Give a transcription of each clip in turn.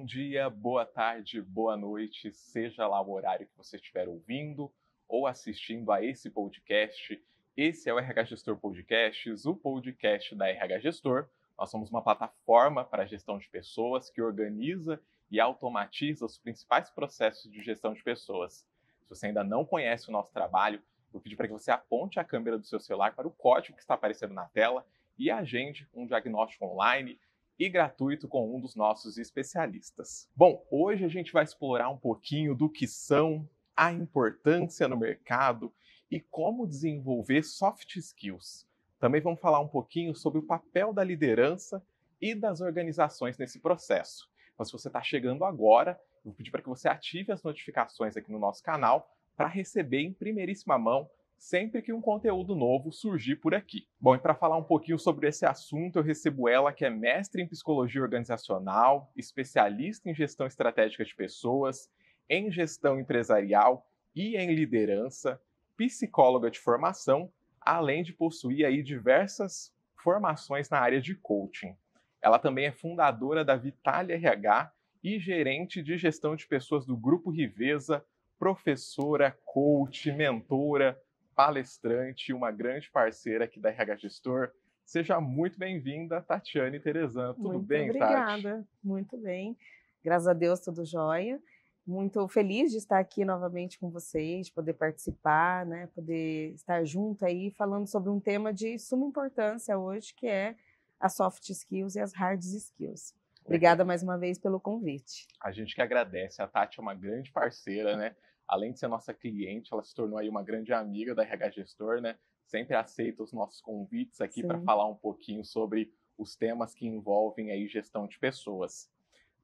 dia, boa tarde, boa noite, seja lá o horário que você estiver ouvindo ou assistindo a esse podcast. Esse é o RH Gestor Podcasts, o podcast da RH Gestor. Nós somos uma plataforma para a gestão de pessoas que organiza e automatiza os principais processos de gestão de pessoas. Se você ainda não conhece o nosso trabalho, eu pedi para que você aponte a câmera do seu celular para o código que está aparecendo na tela e agende um diagnóstico online e gratuito com um dos nossos especialistas. Bom, hoje a gente vai explorar um pouquinho do que são, a importância no mercado e como desenvolver soft skills. Também vamos falar um pouquinho sobre o papel da liderança e das organizações nesse processo. Então, se você está chegando agora, eu vou pedir para que você ative as notificações aqui no nosso canal para receber em primeiríssima mão sempre que um conteúdo novo surgir por aqui. Bom, e para falar um pouquinho sobre esse assunto, eu recebo ela, que é mestre em psicologia organizacional, especialista em gestão estratégica de pessoas, em gestão empresarial e em liderança, psicóloga de formação, além de possuir aí diversas formações na área de coaching. Ela também é fundadora da Vitalia RH e gerente de gestão de pessoas do Grupo Riveza, professora, coach, mentora, palestrante e uma grande parceira aqui da RH Gestor. Seja muito bem-vinda, Tatiane Terezan. Tudo Muito bem, Tati? obrigada, muito bem. Graças a Deus, tudo jóia. Muito feliz de estar aqui novamente com vocês, poder participar, né, poder estar junto aí falando sobre um tema de suma importância hoje, que é as soft skills e as hard skills. Obrigada mais uma vez pelo convite. A gente que agradece. A Tati é uma grande parceira, né? Além de ser nossa cliente, ela se tornou aí uma grande amiga da RH Gestor, né? Sempre aceita os nossos convites aqui para falar um pouquinho sobre os temas que envolvem aí gestão de pessoas.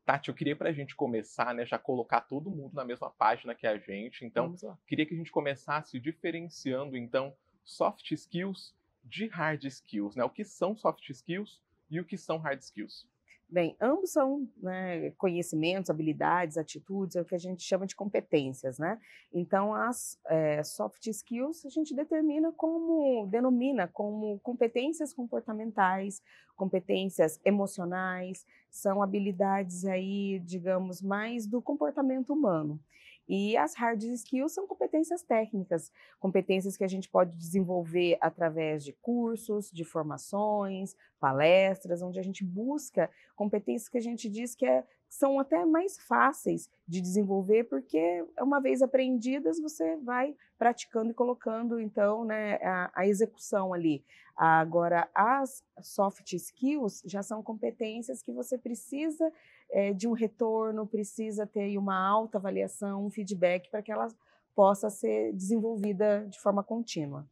Tati, eu queria para a gente começar, né, já colocar todo mundo na mesma página que a gente. Então, queria que a gente começasse diferenciando, então, soft skills de hard skills, né? O que são soft skills e o que são hard skills? Bem, ambos são, né, conhecimentos, habilidades, atitudes, é o que a gente chama de competências, né? Então, as soft skills a gente denomina como competências comportamentais, competências emocionais, são habilidades aí, digamos, mais do comportamento humano. E as hard skills são competências técnicas, competências que a gente pode desenvolver através de cursos, de formações, palestras, onde a gente busca competências que a gente diz que são até mais fáceis de desenvolver, porque uma vez aprendidas, você vai praticando e colocando, então, né, a execução ali. Agora, as soft skills já são competências que você precisa de um retorno, precisa ter uma alta avaliação, um feedback, para que ela possa ser desenvolvida de forma contínua.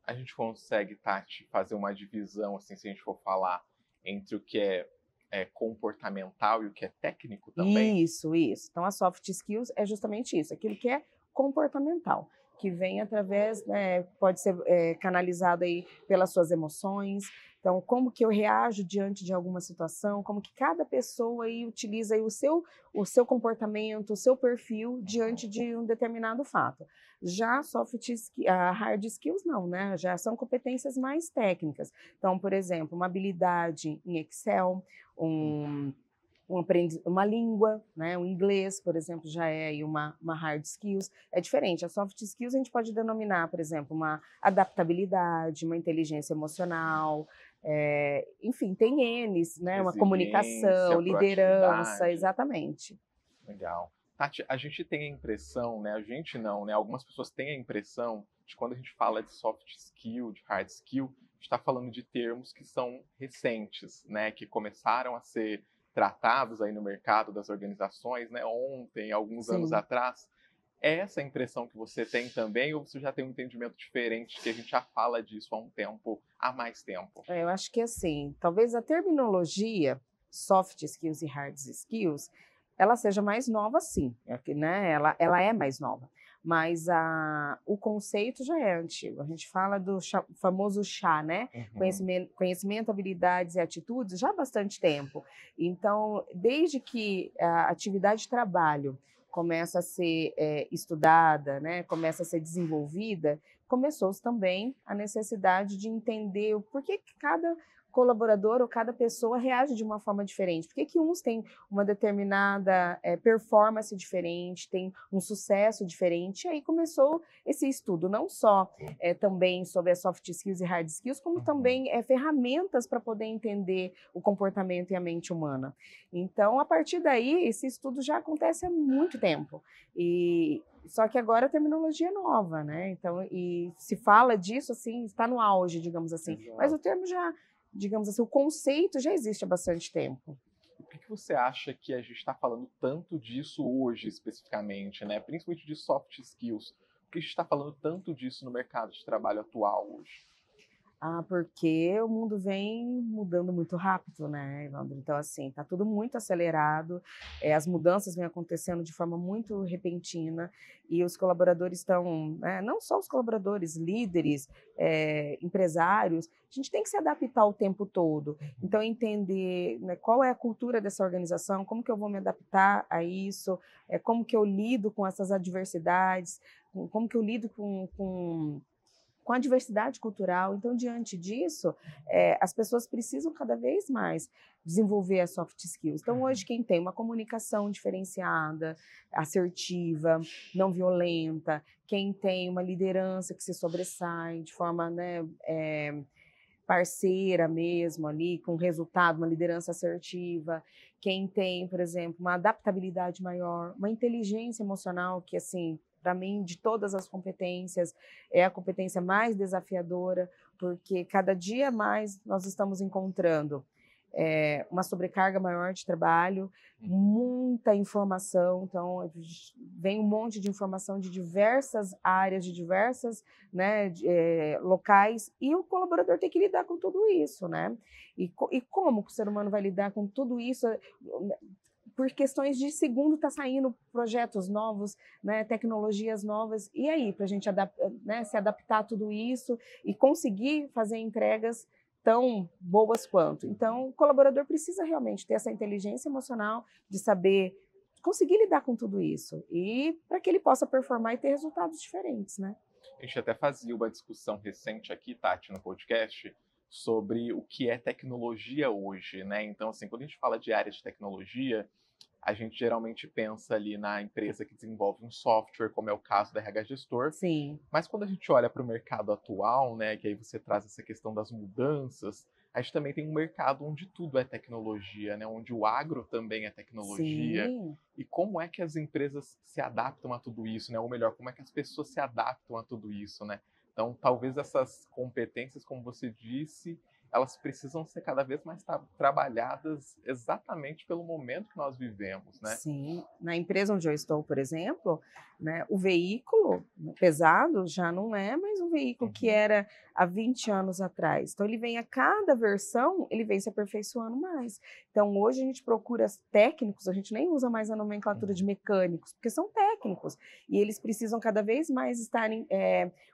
A gente consegue, Tati, fazer uma divisão, assim, se a gente for falar entre o que é comportamental e o que é técnico também? Isso. Então, a soft skills é justamente isso, aquilo que é comportamental, que vem através, né, pode ser canalizado aí pelas suas emoções. Então, como que eu reajo diante de alguma situação, como que cada pessoa aí utiliza aí o seu comportamento, o seu perfil diante de um determinado fato. Já hard skills não, né? Já são competências mais técnicas. Então, por exemplo, uma habilidade em Excel, uma língua, né? O inglês, por exemplo, já é aí uma hard skills. É diferente. A soft skills a gente pode denominar, por exemplo, uma adaptabilidade, uma inteligência emocional, enfim, tem N's, né? Uma comunicação, Resiliência, liderança, proatividade. exatamente. Legal. Tati, a gente tem a impressão, né? A gente não, né? Algumas pessoas têm a impressão de quando a gente fala de soft skill, de hard skill, a gente está falando de termos que são recentes, né? Que começaram a ser tratados aí no mercado das organizações, né? Ontem, alguns anos atrás. É essa a impressão que você tem também, ou você já tem um entendimento diferente, que a gente já fala disso há mais tempo? Eu acho que assim, talvez a terminologia soft skills e hard skills, ela seja mais nova, sim, né? Ela é mais nova, mas o conceito já é antigo. A gente fala do famoso chá, né? Conhecimento, habilidades e atitudes já há bastante tempo. Então, desde que a atividade de trabalho começa a ser estudada, né? Começa a ser desenvolvida, começou também a necessidade de entender o porquê que cada colaborador ou cada pessoa reage de uma forma diferente. Por que que uns têm uma determinada performance diferente, tem um sucesso diferente? E aí começou esse estudo, não só também sobre as soft skills e hard skills, como também ferramentas para poder entender o comportamento e a mente humana. Então, a partir daí, esse estudo já acontece há muito tempo. Só que agora a terminologia é nova, né? Então, e se fala disso, assim, está no auge, digamos assim. Exato. Mas o termo já, digamos assim, o conceito já existe há bastante tempo. Por que você acha que a gente está falando tanto disso hoje, especificamente, né? Principalmente de soft skills? Por que a gente está falando tanto disso no mercado de trabalho atual hoje? Porque o mundo vem mudando muito rápido, né, Evandro? Então, assim, está tudo muito acelerado, as mudanças vêm acontecendo de forma muito repentina e os colaboradores estão, não só os colaboradores, líderes, empresários, a gente tem que se adaptar o tempo todo. Então, entender, né, qual é a cultura dessa organização, como que eu vou me adaptar a isso, como que eu lido com essas adversidades, como que eu lido com a diversidade cultural. Então, diante disso, as pessoas precisam cada vez mais desenvolver as soft skills. Então, hoje, quem tem uma comunicação diferenciada, assertiva, não violenta, quem tem uma liderança que se sobressai de forma, né, parceira mesmo ali, com resultado, uma liderança assertiva, quem tem, por exemplo, uma adaptabilidade maior, uma inteligência emocional que, assim, para mim, de todas as competências, é a competência mais desafiadora, porque cada dia mais nós estamos encontrando uma sobrecarga maior de trabalho, muita informação, então vem um monte de informação de diversas áreas, de diversas, né, locais, e o colaborador tem que lidar com tudo isso, né? E como que o ser humano vai lidar com tudo isso? Por questões de segundo está saindo projetos novos, né, tecnologias novas, e aí, para a gente se adaptar a tudo isso e conseguir fazer entregas tão boas quanto. Então, o colaborador precisa realmente ter essa inteligência emocional de saber conseguir lidar com tudo isso, e para que ele possa performar e ter resultados diferentes, né? A gente até fazia uma discussão recente aqui, Tati, no podcast, sobre o que é tecnologia hoje, né? Então, assim, quando a gente fala de área de tecnologia, a gente geralmente pensa ali na empresa que desenvolve um software, como é o caso da RH Gestor. Sim. Mas quando a gente olha para o mercado atual, né, que aí você traz essa questão das mudanças, a gente também tem um mercado onde tudo é tecnologia, né, onde o agro também é tecnologia. Sim. E como é que as empresas se adaptam a tudo isso, né? Ou melhor, como é que as pessoas se adaptam a tudo isso, né? Então, talvez essas competências, como você disse, elas precisam ser cada vez mais trabalhadas exatamente pelo momento que nós vivemos, né? Sim. Na empresa onde eu estou, por exemplo, né, o veículo pesado já não é mais um veículo que era há 20 anos atrás. Então, ele vem a cada versão, ele vem se aperfeiçoando mais. Então, hoje a gente procura técnicos, a gente nem usa mais a nomenclatura de mecânicos, porque são técnicos. E eles precisam cada vez mais estarem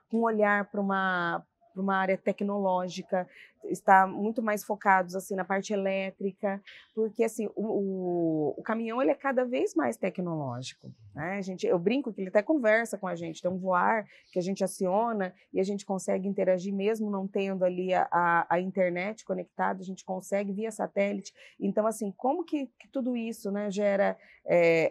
com um olhar para uma área tecnológica, está muito mais focados assim na parte elétrica, porque assim o caminhão ele é cada vez mais tecnológico, né? Eu brinco que ele até conversa com a gente, tem um voar que a gente aciona e a gente consegue interagir mesmo não tendo ali a internet conectada, a gente consegue via satélite. Então assim, como que tudo isso, né, gera,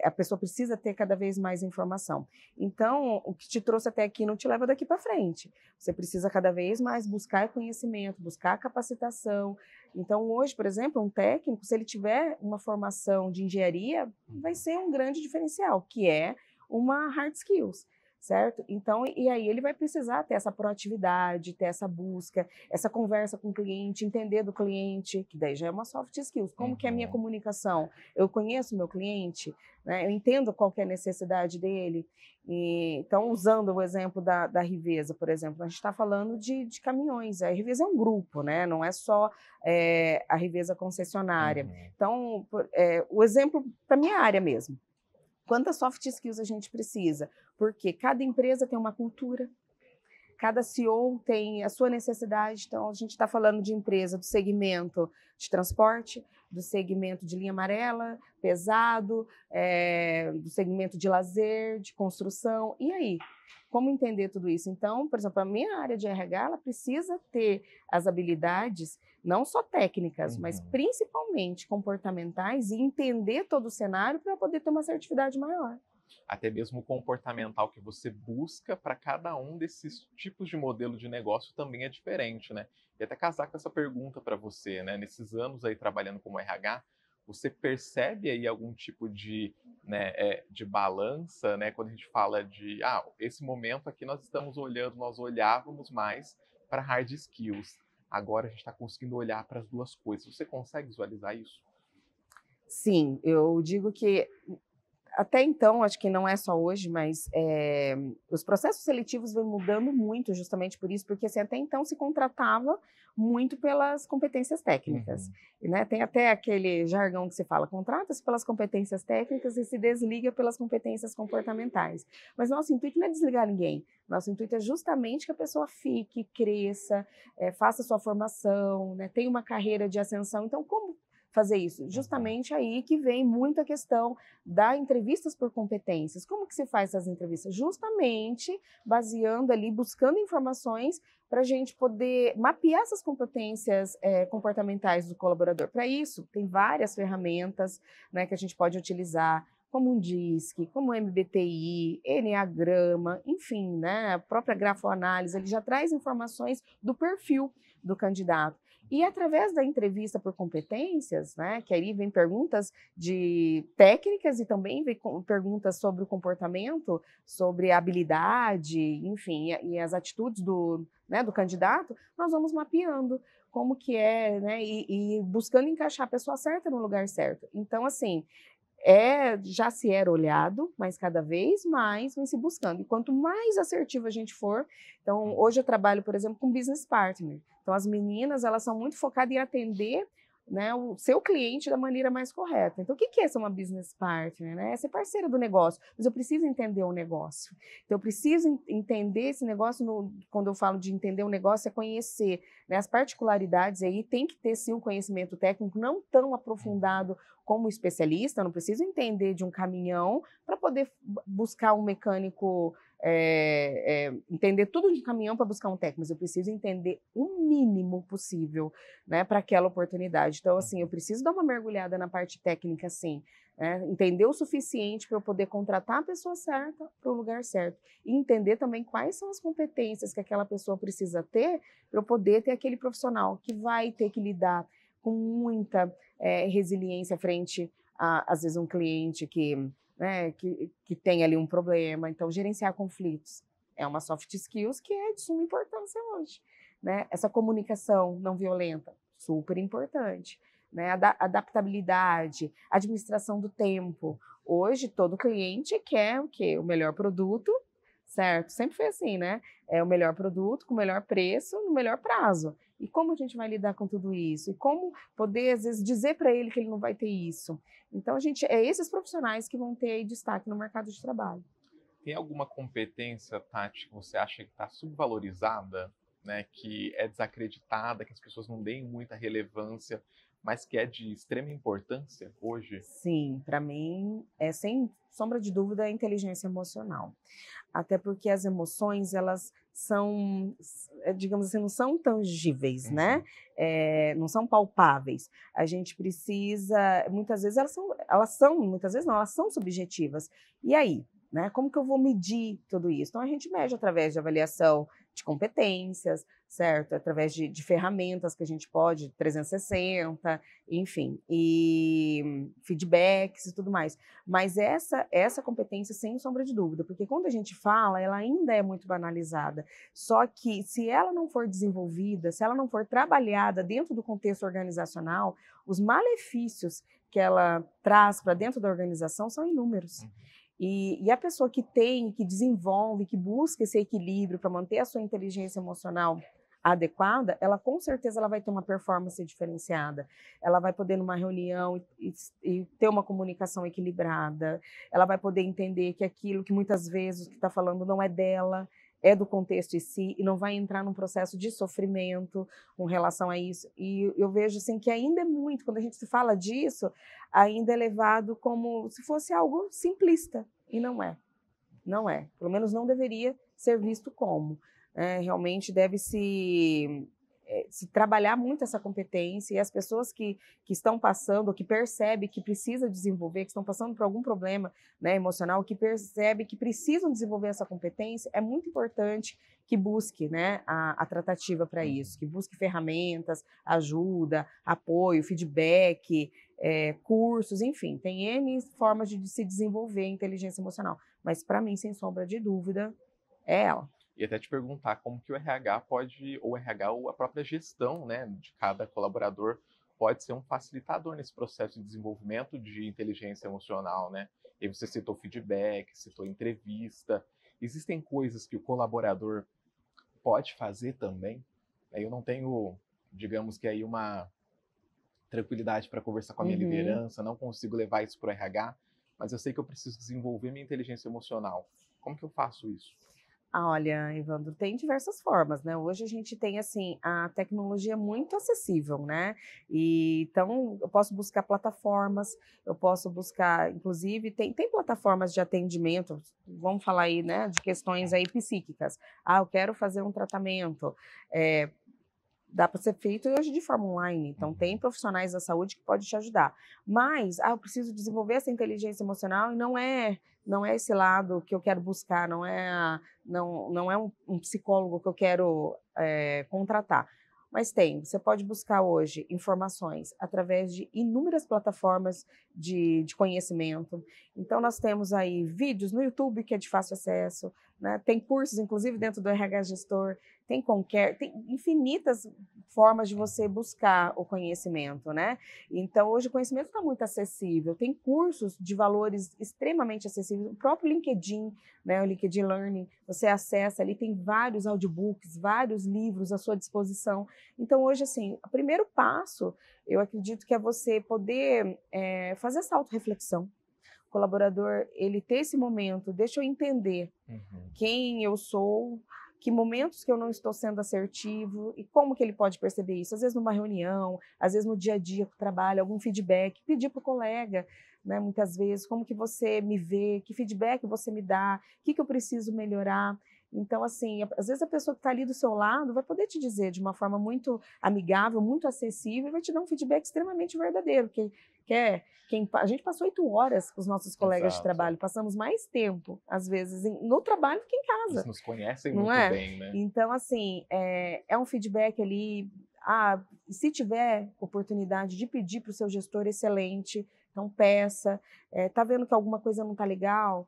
a pessoa precisa ter cada vez mais informação. Então o que te trouxe até aqui não te leva daqui para frente. Você precisa cada vez mais buscar conhecimento, buscar capacitação. Então, hoje, por exemplo, um técnico, se ele tiver uma formação de engenharia, vai ser um grande diferencial, que é uma hard skills, certo? Então, e aí ele vai precisar ter essa proatividade, ter essa busca, essa conversa com o cliente, entender do cliente, que daí já é uma soft skills. Como que é a minha comunicação? Eu conheço o meu cliente, né? Eu entendo qual que é a necessidade dele. Então, usando o exemplo da Riveza, por exemplo, a gente está falando de caminhões. A Riveza é um grupo, né? Não é só a Riveza concessionária. Então, o exemplo para a minha área mesmo. Quantas soft skills a gente precisa? Porque cada empresa tem uma cultura, cada CEO tem a sua necessidade. Então, a gente está falando de empresa do segmento de transporte, do segmento de linha amarela, pesado, do segmento de lazer, de construção. E aí? Como entender tudo isso? Então, por exemplo, a minha área de RH, ela precisa ter as habilidades, não só técnicas, mas principalmente comportamentais, e entender todo o cenário para poder ter uma assertividade maior. Até mesmo o comportamental que você busca para cada um desses tipos de modelo de negócio também é diferente, né? E até casar com essa pergunta para você, né? Nesses anos aí trabalhando como RH, você percebe aí algum tipo de, né, de balança, né? Quando a gente fala de, esse momento aqui nós estamos olhando, nós olhávamos mais para hard skills. Agora a gente está conseguindo olhar para as duas coisas. Você consegue visualizar isso? Sim, eu digo que até então, acho que não é só hoje, mas os processos seletivos vêm mudando muito justamente por isso, porque assim, até então se contratava muito pelas competências técnicas. E, né, tem até aquele jargão que se fala, contrata-se pelas competências técnicas e se desliga pelas competências comportamentais. Mas nosso intuito não é desligar ninguém, nosso intuito é justamente que a pessoa fique, cresça, faça sua formação, né, tenha uma carreira de ascensão. Então, como fazer isso? Justamente aí que vem muito a questão da entrevistas por competências. Como que se faz essas entrevistas? Justamente baseando ali, buscando informações para a gente poder mapear essas competências comportamentais do colaborador. Para isso, tem várias ferramentas, né, que a gente pode utilizar, como um DISC, como o MBTI, Enneagrama, enfim, né, a própria grafoanálise, ele já traz informações do perfil do candidato. E através da entrevista por competências, né, que aí vem perguntas de técnicas e também vem perguntas sobre o comportamento, sobre a habilidade, enfim, e as atitudes do candidato, nós vamos mapeando como que é, né, e buscando encaixar a pessoa certa no lugar certo. Então, assim, já se era olhado, mas cada vez mais vem se buscando. E quanto mais assertivo a gente for, então hoje eu trabalho, por exemplo, com business partner. Então as meninas, elas são muito focadas em atender, né, o seu cliente da maneira mais correta. Então o que é ser uma business partner? Né? É ser parceira do negócio, mas eu preciso entender o negócio. Então eu preciso entender esse negócio, quando eu falo de entender o negócio, é conhecer, né, as particularidades aí, tem que ter sim um conhecimento técnico, não tão aprofundado como especialista, eu não preciso entender de um caminhão para poder buscar um mecânico, entender tudo de caminhão para buscar um técnico, mas eu preciso entender o mínimo possível, né, para aquela oportunidade. Então, assim, eu preciso dar uma mergulhada na parte técnica, sim, né, entender o suficiente para eu poder contratar a pessoa certa para o lugar certo e entender também quais são as competências que aquela pessoa precisa ter para eu poder ter aquele profissional que vai ter que lidar com muita resiliência frente a, às vezes, um cliente né, que tem ali um problema. Então, gerenciar conflitos é uma soft skills que é de suma importância hoje. Né? Essa comunicação não violenta, super importante. Né? Adaptabilidade, administração do tempo. Hoje, todo cliente quer o quê? O melhor produto, certo? Sempre foi assim, né? É o melhor produto, com o melhor preço, no melhor prazo. E como a gente vai lidar com tudo isso? E como poder, às vezes, dizer para ele que ele não vai ter isso? Então, esses profissionais que vão ter aí destaque no mercado de trabalho. Tem alguma competência, Tati, que você acha que está subvalorizada, né, que é desacreditada, que as pessoas não deem muita relevância, mas que é de extrema importância hoje? Sim, para mim, sem sombra de dúvida, a inteligência emocional. Até porque as emoções, elas são, digamos assim, não são tangíveis, né? Não são palpáveis. A gente precisa, muitas vezes elas são subjetivas. E aí? Né? Como que eu vou medir tudo isso? Então, a gente mede através de avaliação de competências, certo? Através de ferramentas que a gente pode, 360, enfim, e feedbacks e tudo mais. Mas essa competência, sem sombra de dúvida, porque quando a gente fala, ela ainda é muito banalizada. Só que, se ela não for desenvolvida, se ela não for trabalhada dentro do contexto organizacional, os malefícios que ela traz para dentro da organização são inúmeros. E a pessoa que desenvolve, que busca esse equilíbrio para manter a sua inteligência emocional adequada, ela com certeza ela vai ter uma performance diferenciada. Ela vai poder numa reunião e ter uma comunicação equilibrada. Ela vai poder entender que aquilo que muitas vezes o que está falando não é dela, é do contexto em si e não vai entrar num processo de sofrimento com relação a isso. E eu vejo assim que ainda é muito, quando a gente se fala disso, ainda é levado como se fosse algo simplista, e não é. Não é. Pelo menos não deveria ser visto como. Realmente deve se trabalhar muito essa competência, e as pessoas que estão passando, que percebem que precisa desenvolver, que estão passando por algum problema, né, emocional, que percebe que precisam desenvolver essa competência, é muito importante que busque, né, a tratativa para isso, que busque ferramentas, ajuda, apoio, feedback, cursos, enfim, tem N formas de se desenvolver a inteligência emocional, mas para mim, sem sombra de dúvida, é ela. E até te perguntar como que o RH pode, ou o RH ou a própria gestão, né, de cada colaborador pode ser um facilitador nesse processo de desenvolvimento de inteligência emocional, né? E você citou feedback, citou entrevista. Existem coisas que o colaborador pode fazer também? Eu não tenho, digamos que aí uma tranquilidade para conversar com a minha liderança, não consigo levar isso para o RH, mas eu sei que eu preciso desenvolver minha inteligência emocional. Como que eu faço isso? Olha, Evandro, tem diversas formas, né? Hoje a gente tem, assim, a tecnologia muito acessível, né? Então, eu posso buscar plataformas, eu posso buscar, inclusive, tem plataformas de atendimento, vamos falar aí, né, de questões aí psíquicas. Eu quero fazer um tratamento, dá para ser feito hoje de forma online, então tem profissionais da saúde que podem te ajudar. Mas, eu preciso desenvolver essa inteligência emocional e não é esse lado que eu quero buscar, não é um psicólogo que eu quero contratar. Mas você pode buscar hoje informações através de inúmeras plataformas de conhecimento. Então, nós temos aí vídeos no YouTube, que é de fácil acesso, né? Tem cursos, inclusive, dentro do RH Gestor, tem infinitas formas de você buscar o conhecimento, né? Então, hoje o conhecimento está muito acessível, tem cursos de valores extremamente acessíveis, o próprio LinkedIn, né, o LinkedIn Learning, você acessa ali, tem vários audiobooks, vários livros à sua disposição. Então, hoje, assim, o primeiro passo, eu acredito que é você poder fazer essa autorreflexão. O colaborador, ele ter esse momento, deixa eu entender quem eu sou, que momentos que eu não estou sendo assertivo e como que ele pode perceber isso. Às vezes numa reunião, às vezes no dia a dia do trabalho, algum feedback, pedir para o colega, né, muitas vezes, como que você me vê, que feedback você me dá, o que eu preciso melhorar. Então, assim, às vezes a pessoa que está ali do seu lado vai poder te dizer de uma forma muito amigável, muito acessível, e vai te dar um feedback extremamente verdadeiro, a gente passou 8 horas com os nossos colegas de trabalho, passamos mais tempo, às vezes, no trabalho do que em casa. Eles nos conhecem não muito é? bem, né? Então, assim, é um feedback ali. Se tiver oportunidade de pedir para o seu gestor, excelente, então peça. Tá vendo que alguma coisa não está legal?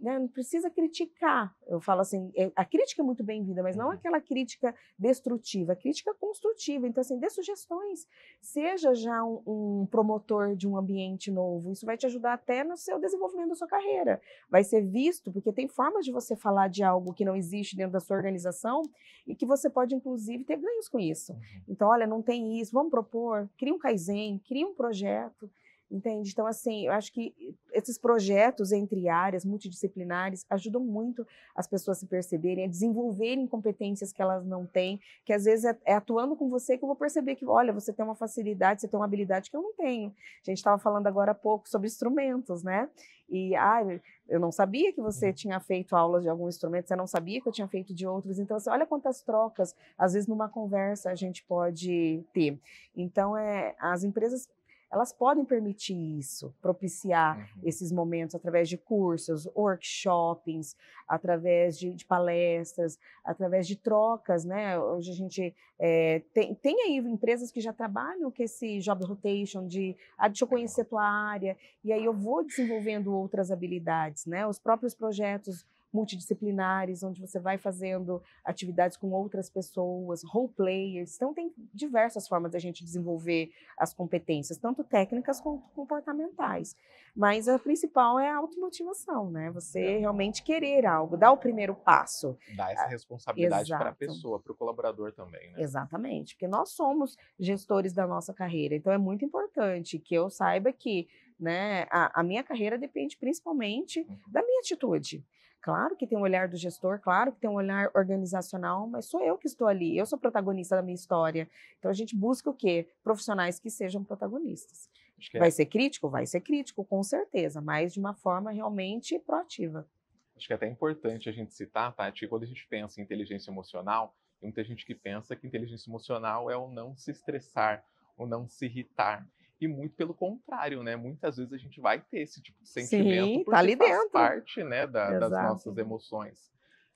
Né? Não precisa criticar. Eu falo assim, a crítica é muito bem-vinda, mas não aquela crítica destrutiva, a crítica construtiva. Então, assim, dê sugestões. Seja já um promotor de um ambiente novo. Isso vai te ajudar até no seu desenvolvimento da sua carreira. Vai ser visto, porque tem formas de você falar de algo que não existe dentro da sua organização e que você pode, inclusive, ter ganhos com isso. Então, olha, não tem isso, vamos propor, cria um Kaizen, cria um projeto. Entende? Então, assim, eu acho que esses projetos entre áreas multidisciplinares ajudam muito as pessoas a se perceberem, a desenvolverem competências que elas não têm, que às vezes é atuando com você que eu vou perceber que, olha, você tem uma facilidade, você tem uma habilidade que eu não tenho. A gente estava falando agora há pouco sobre instrumentos, né? E, eu não sabia que você tinha feito aulas de algum instrumento, você não sabia que eu tinha feito de outros. Então, assim, olha quantas trocas, às vezes, numa conversa a gente pode ter. Então, as empresas, elas podem permitir isso, propiciar esses momentos através de cursos, workshops, através de palestras, através de trocas, né? Hoje a gente tem aí empresas que já trabalham com esse job rotation deixa eu conhecer a tua área, e aí eu vou desenvolvendo outras habilidades, né? Os próprios projetos multidisciplinares, onde você vai fazendo atividades com outras pessoas, role players. Então, tem diversas formas da gente desenvolver as competências, tanto técnicas quanto comportamentais. Mas a principal é a automotivação, né? Você realmente querer algo, dar o primeiro passo. Dar essa responsabilidade para a pessoa, para o colaborador também, né? Exatamente, porque nós somos gestores da nossa carreira, então é muito importante que eu saiba que, né, a minha carreira depende principalmente da minha atitude. Claro que tem um olhar do gestor, claro que tem um olhar organizacional, mas sou eu que estou ali, eu sou protagonista da minha história. Então a gente busca o quê? Profissionais que sejam protagonistas. Acho que Vai é, ser crítico? Vai ser crítico, com certeza, mas de uma forma realmente proativa. acho que é até importante a gente citar, Tati, que quando a gente pensa em inteligência emocional, tem muita gente que pensa que inteligência emocional é o não se estressar, o não se irritar. E muito pelo contrário, né? Muitas vezes a gente vai ter esse tipo de sentimento Sim, tá porque ali faz dentro. parte, né, das Exato. nossas emoções.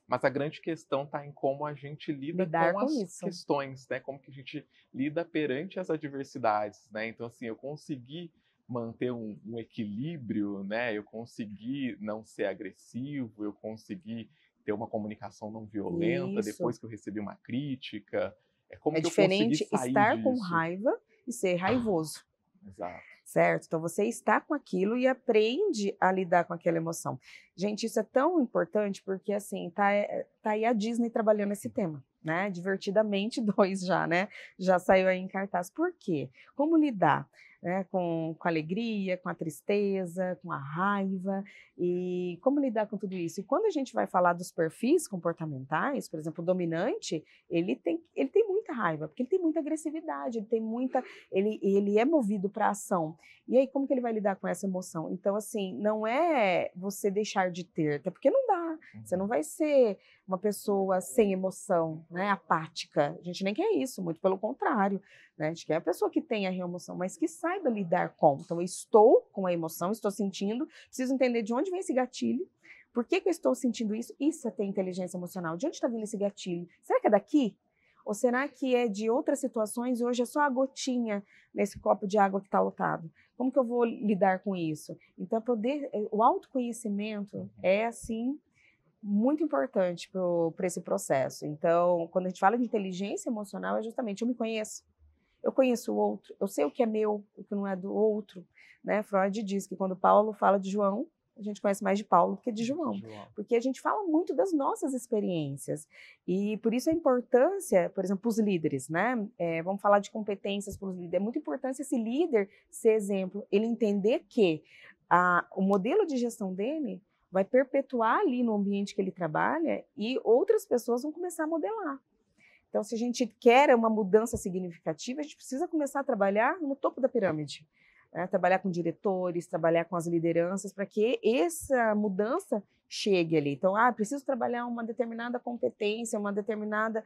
Mas a grande questão está em como a gente lida Lidar com com as isso. questões, né? Como que a gente lida perante as adversidades, né? Então, assim, eu consegui manter um equilíbrio, né? Eu consegui não ser agressivo, eu consegui ter uma comunicação não violenta Isso. depois que eu recebi uma crítica. É como É que eu consegui diferente sair estar com disso? raiva e ser raivoso. Exato. Certo? Então você está com aquilo e aprende a lidar com aquela emoção. Gente, isso é tão importante porque assim, tá aí a Disney trabalhando esse tema, né? Divertidamente 2 já, né? Já saiu aí em cartaz. Por quê? Como lidar, né, com a alegria, com a tristeza, com a raiva e como lidar com tudo isso? E quando a gente vai falar dos perfis comportamentais, por exemplo, o dominante, ele tem muita raiva, porque ele tem muita agressividade, ele é movido para ação. E aí, como que ele vai lidar com essa emoção? Então, assim, não é você deixar de ter, até porque não dá. Você não Uhum. vai ser uma pessoa sem emoção, né, apática. A gente nem quer isso, muito pelo contrário, né? A gente quer a pessoa que tenha a emoção, mas que saiba lidar com. Então, eu estou com a emoção, estou sentindo, preciso entender de onde vem esse gatilho, por que que eu estou sentindo isso? Isso é ter inteligência emocional. De onde está vindo esse gatilho? Será que é daqui? Ou será que é de outras situações e hoje é só a gotinha nesse copo de água que está lotado? Como que eu vou lidar com isso? Então, o autoconhecimento é, assim, muito importante para esse processo. Então, quando a gente fala de inteligência emocional, é justamente eu me conheço. Eu conheço o outro, eu sei o que é meu, o que não é do outro, né? Freud diz que quando Paulo fala de João, a gente conhece mais de Paulo do que de João, João. porque a gente fala muito das nossas experiências e por isso a importância, por exemplo, os líderes, né? Vamos falar de competências para os líderes. É muito importante esse líder ser exemplo, ele entender que o modelo de gestão dele vai perpetuar ali no ambiente que ele trabalha e outras pessoas vão começar a modelar. Então, se a gente quer uma mudança significativa, a gente precisa começar a trabalhar no topo da pirâmide, né? Trabalhar com diretores, trabalhar com as lideranças, para que essa mudança chegue ali. Então, preciso trabalhar uma determinada competência, uma determinada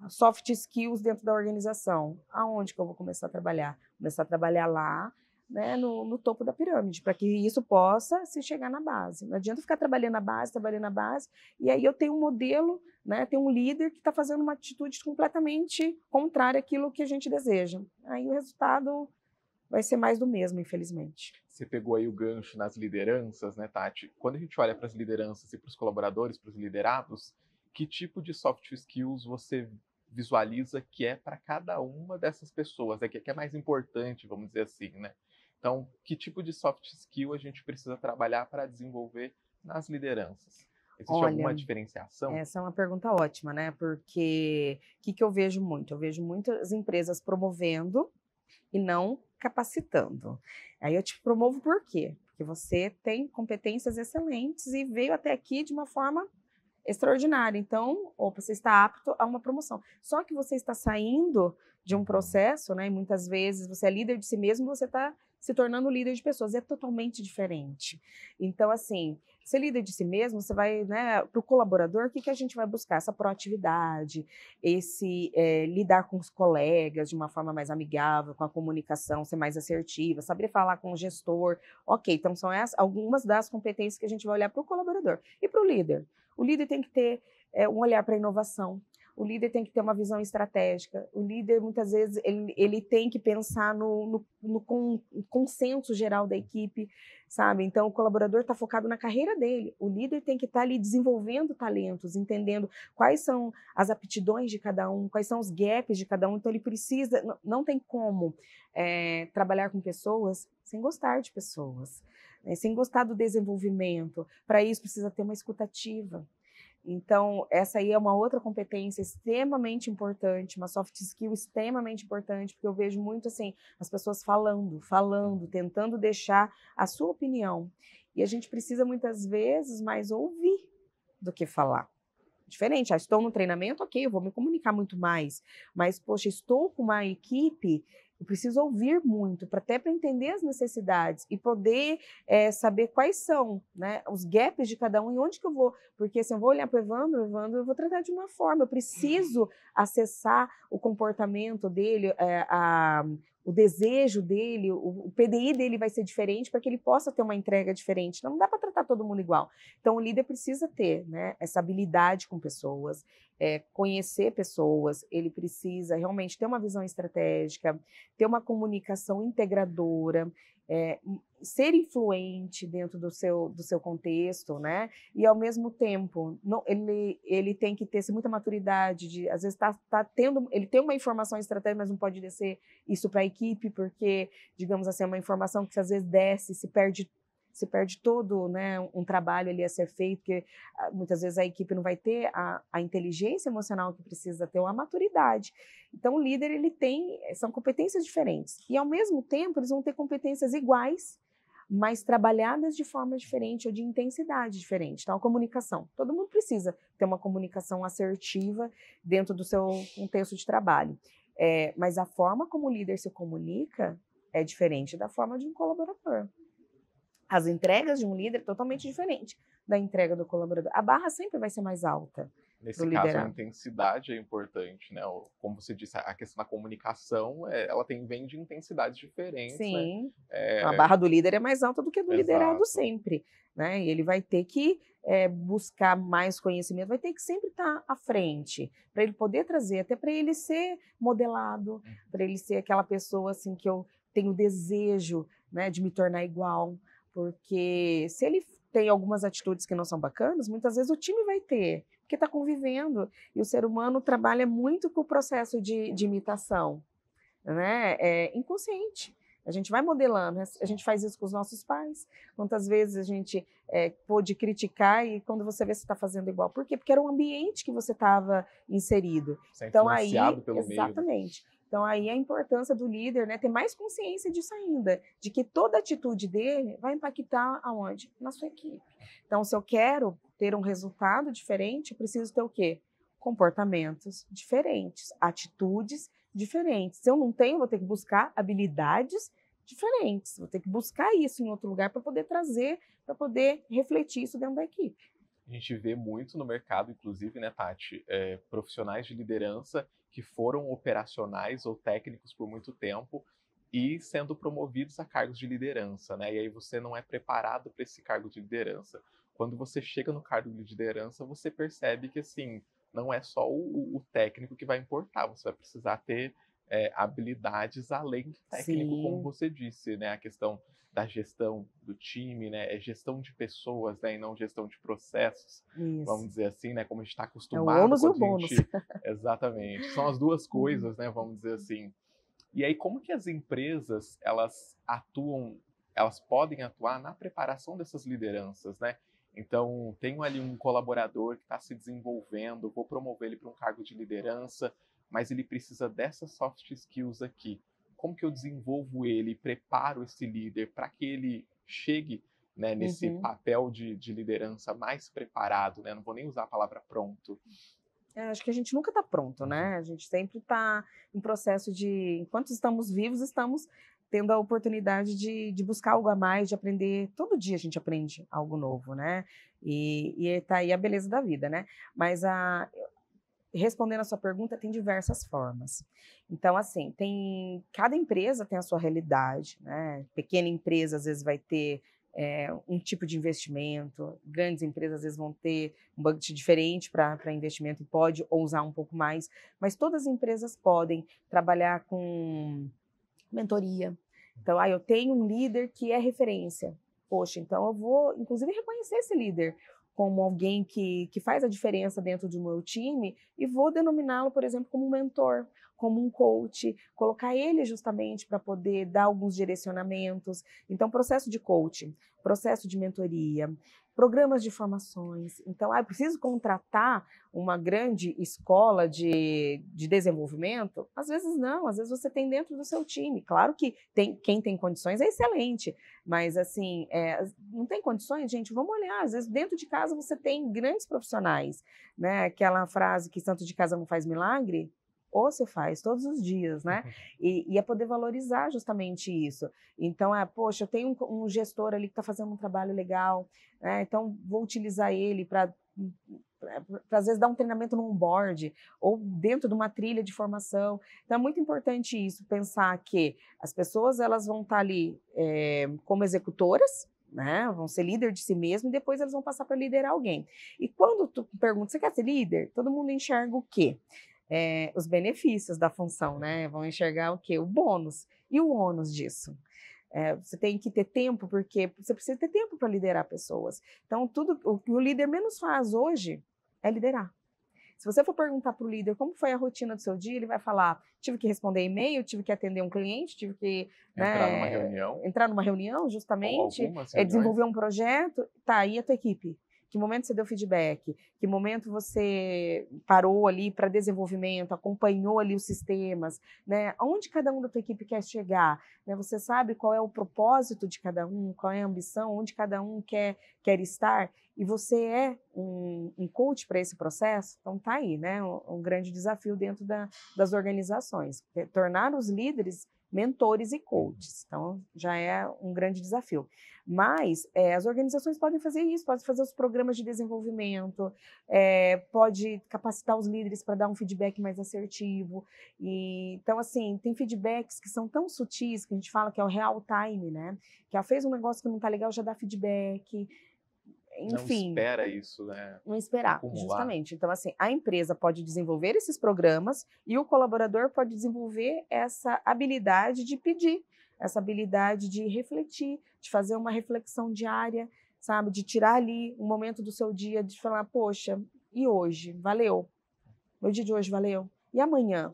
soft skills dentro da organização. Aonde que eu vou começar a trabalhar? Começar a trabalhar lá, né, no topo da pirâmide, para que isso possa se chegar na base. Não adianta ficar trabalhando na base, e aí eu tenho um modelo, né, tem um líder que está fazendo uma atitude completamente contrária àquilo que a gente deseja. Aí o resultado vai ser mais do mesmo, infelizmente. Você pegou aí o gancho nas lideranças, né, Tati? Quando a gente olha para as lideranças e para os colaboradores, para os liderados, que tipo de soft skills você visualiza que é para cada uma dessas pessoas, né? Que é mais importante, vamos dizer assim, né? Então, que tipo de soft skill a gente precisa trabalhar para desenvolver nas lideranças? Existe alguma Olha, diferenciação? essa é uma pergunta ótima, né? Porque o que eu vejo muito? Eu vejo muitas empresas promovendo e não capacitando. Aí eu te promovo por quê? Porque você tem competências excelentes e veio até aqui de uma forma extraordinária. Então, você está apto a uma promoção. Só que você está saindo de um processo, né? E muitas vezes você é líder de si mesmo, você está se tornando líder de pessoas. É totalmente diferente. Então, assim, ser líder de si mesmo, você vai, né? Para o colaborador, o que a gente vai buscar? Essa proatividade, esse lidar com os colegas de uma forma mais amigável, com a comunicação, ser mais assertiva, saber falar com o gestor. Ok, então são algumas das competências que a gente vai olhar para o colaborador. E para o líder? O líder tem que ter um olhar para a inovação. O líder tem que ter uma visão estratégica. O líder, muitas vezes, ele tem que pensar no consenso geral da equipe, sabe? Então, o colaborador está focado na carreira dele. O líder tem que estar ali desenvolvendo talentos, entendendo quais são as aptidões de cada um, quais são os gaps de cada um. Então, ele precisa, não tem como trabalhar com pessoas sem gostar de pessoas, né? Sem gostar do desenvolvimento. Para isso, precisa ter uma escutativa. Então, essa aí é uma outra competência extremamente importante, uma soft skill extremamente importante, porque eu vejo muito assim, as pessoas falando, tentando deixar a sua opinião. E a gente precisa muitas vezes mais ouvir. do que falar. Diferente, estou no treinamento, ok, eu vou me comunicar muito mais, mas, poxa, estou com uma equipe, eu preciso ouvir muito, até para entender as necessidades e poder saber quais são, né, os gaps de cada um e onde que eu vou, porque se eu vou olhar para o Evandro, eu vou tratar de uma forma, eu preciso acessar o comportamento dele, o desejo dele, o PDI dele vai ser diferente para que ele possa ter uma entrega diferente. Não dá para tratar todo mundo igual. Então, o líder precisa ter, né, essa habilidade com pessoas, conhecer pessoas, ele precisa realmente ter uma visão estratégica, ter uma comunicação integradora, ser influente dentro do seu contexto, né? E, ao mesmo tempo, ele tem que ter muita maturidade, às vezes ele tem uma informação estratégica, mas não pode descer isso para a equipe, porque, digamos assim, é uma informação que às vezes desce, se perde todo, né, um trabalho ali a ser feito, porque muitas vezes a equipe não vai ter a inteligência emocional que precisa ter, ou a maturidade. Então, o líder, são competências diferentes. E, ao mesmo tempo, eles vão ter competências iguais, mas trabalhadas de forma diferente ou de intensidade diferente. Então, a comunicação. Todo mundo precisa ter uma comunicação assertiva dentro do seu contexto de trabalho. Mas a forma como o líder se comunica é diferente da forma de um colaborador. As entregas de um líder é totalmente diferente da entrega do colaborador. A barra sempre vai ser mais alta. Nesse caso, a intensidade é importante, né? Como você disse, a questão da comunicação, ela vem de intensidades diferentes, sim, né? A barra do líder é mais alta do que a do liderado Exato. sempre, né? E ele vai ter que buscar mais conhecimento, vai ter que sempre estar à frente, para ele poder trazer, até para ele ser modelado, para ele ser aquela pessoa assim que eu tenho desejo, né, de me tornar igual, porque se ele tem algumas atitudes que não são bacanas, muitas vezes o time vai ter, porque está convivendo, e o ser humano trabalha muito com o processo de imitação, né? É inconsciente. A gente vai modelando, a gente faz isso com os nossos pais. Quantas vezes a gente pôde criticar e quando você vê se está fazendo igual. Por quê? Porque era um ambiente que você estava inserido. Você é então, influenciado pelo exatamente. Meio. Então, aí a importância do líder, né, ter mais consciência disso ainda, de que toda atitude dele vai impactar aonde? Na sua equipe. Então, se eu quero ter um resultado diferente, eu preciso ter o quê? Comportamentos diferentes, atitudes diferentes. Se eu não tenho, vou ter que buscar habilidades diferentes, vou ter que buscar isso em outro lugar para poder trazer, para poder refletir isso dentro da equipe. A gente vê muito no mercado, inclusive, né, Tati, profissionais de liderança que foram operacionais ou técnicos por muito tempo e sendo promovidos a cargos de liderança, né? E aí você não é preparado para esse cargo de liderança. Quando você chega no cargo de liderança, você percebe que, assim, não é só o técnico que vai importar, você vai precisar ter habilidades além do técnico, Sim. como você disse, né? A questão da gestão do time, né? É gestão de pessoas, né? E não gestão de processos, Isso. Vamos dizer assim, né? Como a gente está É acostumado. o ônus e o bônus. Exatamente. São as duas coisas, né? Vamos dizer assim. E aí, como que as empresas, elas podem atuar na preparação dessas lideranças, né? Então, tenho ali um colaborador que está se desenvolvendo, vou promover ele para um cargo de liderança, mas ele precisa dessas soft skills aqui. Como que eu desenvolvo ele, preparo esse líder para que ele chegue, né, nesse papel de liderança mais preparado, né? Não vou nem usar a palavra pronto. Acho que a gente nunca está pronto, né? A gente sempre está em processo de, enquanto estamos vivos, estamos tendo a oportunidade de buscar algo a mais, de aprender. Todo dia a gente aprende algo novo, né? E tá aí a beleza da vida, né? Mas respondendo a sua pergunta, tem diversas formas. Então, assim, cada empresa tem a sua realidade, né? Pequena empresa, às vezes, vai ter um tipo de investimento, grandes empresas, às vezes, vão ter um budget diferente para investimento e pode ousar um pouco mais, mas todas as empresas podem trabalhar com mentoria. Então, eu tenho um líder que é referência. Poxa, então eu vou, inclusive, reconhecer esse líder como alguém que faz a diferença dentro do meu time e vou denominá-lo, por exemplo, como um mentor, como um coach, colocar ele justamente para poder dar alguns direcionamentos. Então, processo de coaching, processo de mentoria, programas de formações. Então, eu preciso contratar uma grande escola de desenvolvimento? Às vezes não, às vezes você tem dentro do seu time. Claro que quem tem condições é excelente, mas assim, não tem condições, gente, vamos olhar. Às vezes dentro de casa você tem grandes profissionais, né? Aquela frase que santo de casa não faz milagre, ou você faz todos os dias, né? E é poder valorizar justamente isso. Então, poxa, eu tenho um gestor ali que está fazendo um trabalho legal, né? Então vou utilizar ele para às vezes dar um treinamento no onboard ou dentro de uma trilha de formação. Então é muito importante isso, pensar que as pessoas elas vão estar ali como executoras, né? Vão ser líder de si mesmo e depois elas vão passar para liderar alguém. E quando tu pergunta, você quer ser líder? Todo mundo enxerga o quê? Os benefícios da função, né? Vão enxergar o quê? O bônus. E o ônus disso? Você tem que ter tempo, porque você precisa ter tempo para liderar pessoas. Então, tudo o que o líder menos faz hoje é liderar. Se você for perguntar para o líder como foi a rotina do seu dia, ele vai falar: tive que responder e-mail, tive que atender um cliente, tive que entrar numa reunião, justamente, desenvolver um projeto. Tá, e a tua equipe? Que momento você deu feedback? Que momento você parou ali para desenvolvimento, acompanhou ali os sistemas, né? Onde cada um da tua equipe quer chegar? Né? Você sabe qual é o propósito de cada um, qual é a ambição, onde cada um quer estar? E você é um coach para esse processo? Então tá aí, né? Um grande desafio dentro das organizações. Tornar os líderes mentores e coaches. Então, já é um grande desafio. Mas as organizações podem fazer isso, podem fazer os programas de desenvolvimento, pode capacitar os líderes para dar um feedback mais assertivo. Então, assim, tem feedbacks que são tão sutis, que a gente fala que é o real time, né? Que fez um negócio que não está legal, já dá feedback. Enfim, não espera isso, né? Não esperar, acumular. Justamente. Então, assim, a empresa pode desenvolver esses programas e o colaborador pode desenvolver essa habilidade de pedir, essa habilidade de refletir, de fazer uma reflexão diária, sabe? De tirar ali um momento do seu dia, de falar, poxa, e hoje? Valeu? Meu dia de hoje valeu? E amanhã?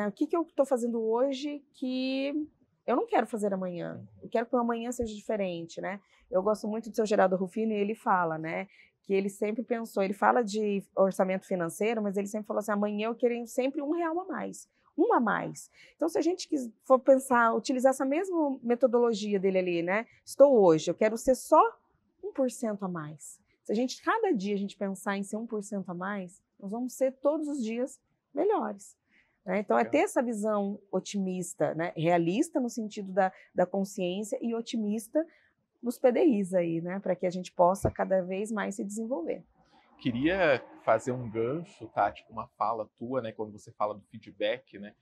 O que eu estou fazendo hoje que eu não quero fazer amanhã? Eu quero que o amanhã seja diferente, né? Eu gosto muito do seu Geraldo Rufino e ele fala, né? Que ele sempre pensou, ele fala de orçamento financeiro, mas ele sempre falou assim, amanhã eu quero sempre R$1 a mais. Um a mais. Então, se a gente for pensar, utilizar essa mesma metodologia dele ali, né? Estou hoje, eu quero ser só 1% a mais. Se cada dia a gente pensar em ser 1% a mais, nós vamos ser todos os dias melhores. Então, ter essa visão otimista, né? Realista no sentido da consciência e otimista nos PDIs aí, né? Para que a gente possa cada vez mais se desenvolver. Queria fazer um gancho, Tati, com uma fala tua, né? Quando você fala do feedback, né?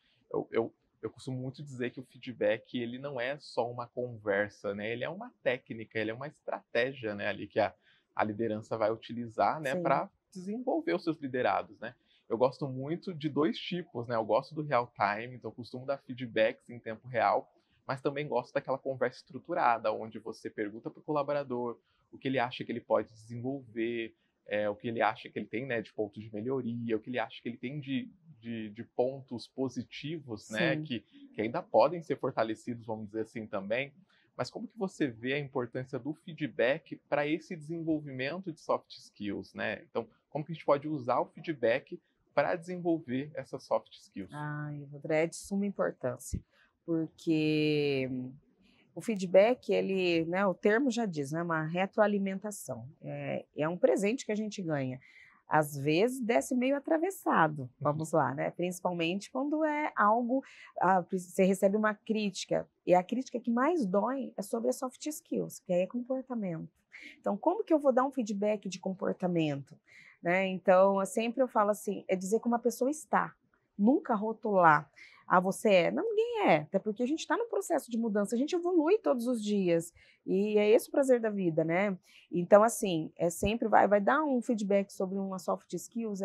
Eu costumo muito dizer que o feedback ele não é só uma conversa, né? Ele é uma técnica, ele é uma estratégia, né? Ali que a liderança vai utilizar, né? Para desenvolver os seus liderados, né? Eu gosto muito de dois tipos, né? Eu gosto do real time, então eu costumo dar feedbacks em tempo real, mas também gosto daquela conversa estruturada, onde você pergunta para o colaborador o que ele acha que ele pode desenvolver, o que ele acha que ele tem, né, de ponto de melhoria, o que ele acha que ele tem de pontos positivos, né, que ainda podem ser fortalecidos, vamos dizer assim, também. Mas como que você vê a importância do feedback para esse desenvolvimento de soft skills, né? Então, como que a gente pode usar o feedback para desenvolver essas soft skills? André, é de suma importância, porque o feedback, ele, né, o termo já diz, né, uma retroalimentação. É um presente que a gente ganha. Às vezes desce meio atravessado, vamos lá, né? Principalmente quando é algo, você recebe uma crítica, e a crítica que mais dói é sobre as soft skills, que é comportamento. Então, como que eu vou dar um feedback de comportamento? Né? Então, sempre eu falo assim, é dizer como a pessoa está, nunca rotular. Você é. Não, ninguém é, até porque a gente está num processo de mudança, a gente evolui todos os dias, e é esse o prazer da vida, né? Então, assim, sempre vai dar um feedback sobre uma soft skills,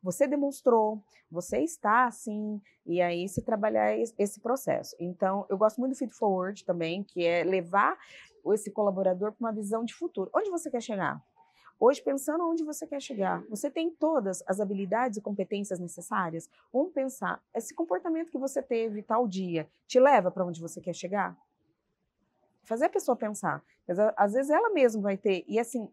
você demonstrou, você está assim, e aí se trabalhar esse processo. Então, eu gosto muito do feed forward também, que é levar esse colaborador para uma visão de futuro. Onde você quer chegar? Hoje, pensando onde você quer chegar, você tem todas as habilidades e competências necessárias? Vamos pensar, esse comportamento que você teve tal dia te leva para onde você quer chegar? fazer a pessoa pensar. Mas, às vezes ela mesma vai ter, e assim,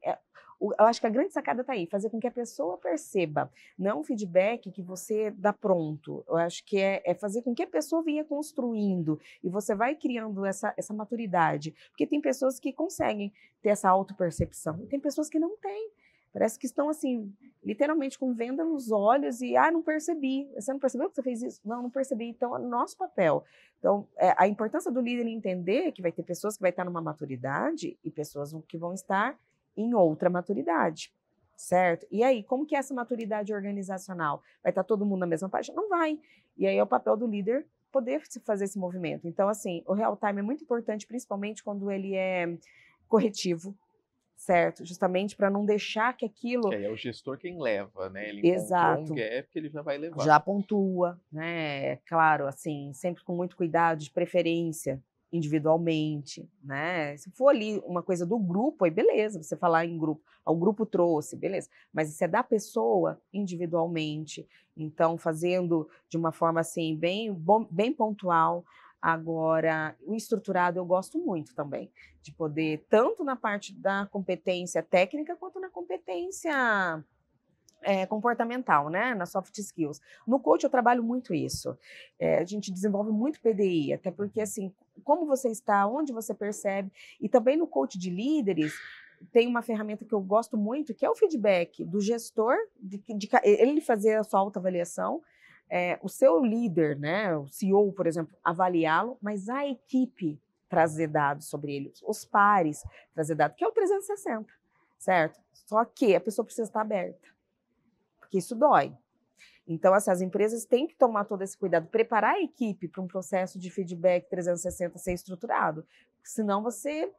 eu acho que a grande sacada está aí, fazer com que a pessoa perceba, não um feedback que você dá pronto. Eu acho que é fazer com que a pessoa venha construindo, e você vai criando essa maturidade. Porque tem pessoas que conseguem ter essa autopercepção, e tem pessoas que não têm. Parece que estão, assim, literalmente com venda nos olhos e, não percebi. Você não percebeu que você fez isso? Não percebi. Então, é o nosso papel. Então, a importância do líder entender que vai ter pessoas que vai estar numa maturidade e pessoas que vão estar em outra maturidade, certo? E aí, como que é essa maturidade organizacional? Vai estar todo mundo na mesma página? Não vai. E aí é o papel do líder poder fazer esse movimento. Então, assim, o real time é muito importante, principalmente quando ele é corretivo, certo? Justamente para não deixar que aquilo... Que aí é o gestor quem leva, né? Ele encontrou um Exato. gap que ele já vai levar. Já pontua, né? Claro, assim, sempre com muito cuidado, de preferência, individualmente, né? Se for ali uma coisa do grupo, aí beleza, você falar em grupo, o grupo trouxe, beleza. Mas isso é da pessoa individualmente, então fazendo de uma forma assim bem pontual. Agora, o estruturado eu gosto muito também, de poder, tanto na parte da competência técnica, quanto na competência comportamental, né? Nas soft skills. No coach eu trabalho muito isso. A gente desenvolve muito PDI, até porque, assim, como você está, onde você percebe, e também no coach de líderes, tem uma ferramenta que eu gosto muito, que é o feedback do gestor, ele fazer a sua autoavaliação, o seu líder, né, o CEO, por exemplo, avaliá-lo, mas a equipe trazer dados sobre ele, os pares trazer dados, que é o 360, certo? Só que a pessoa precisa estar aberta, porque isso dói. Então, assim, as empresas têm que tomar todo esse cuidado, preparar a equipe para um processo de feedback 360 ser estruturado, senão você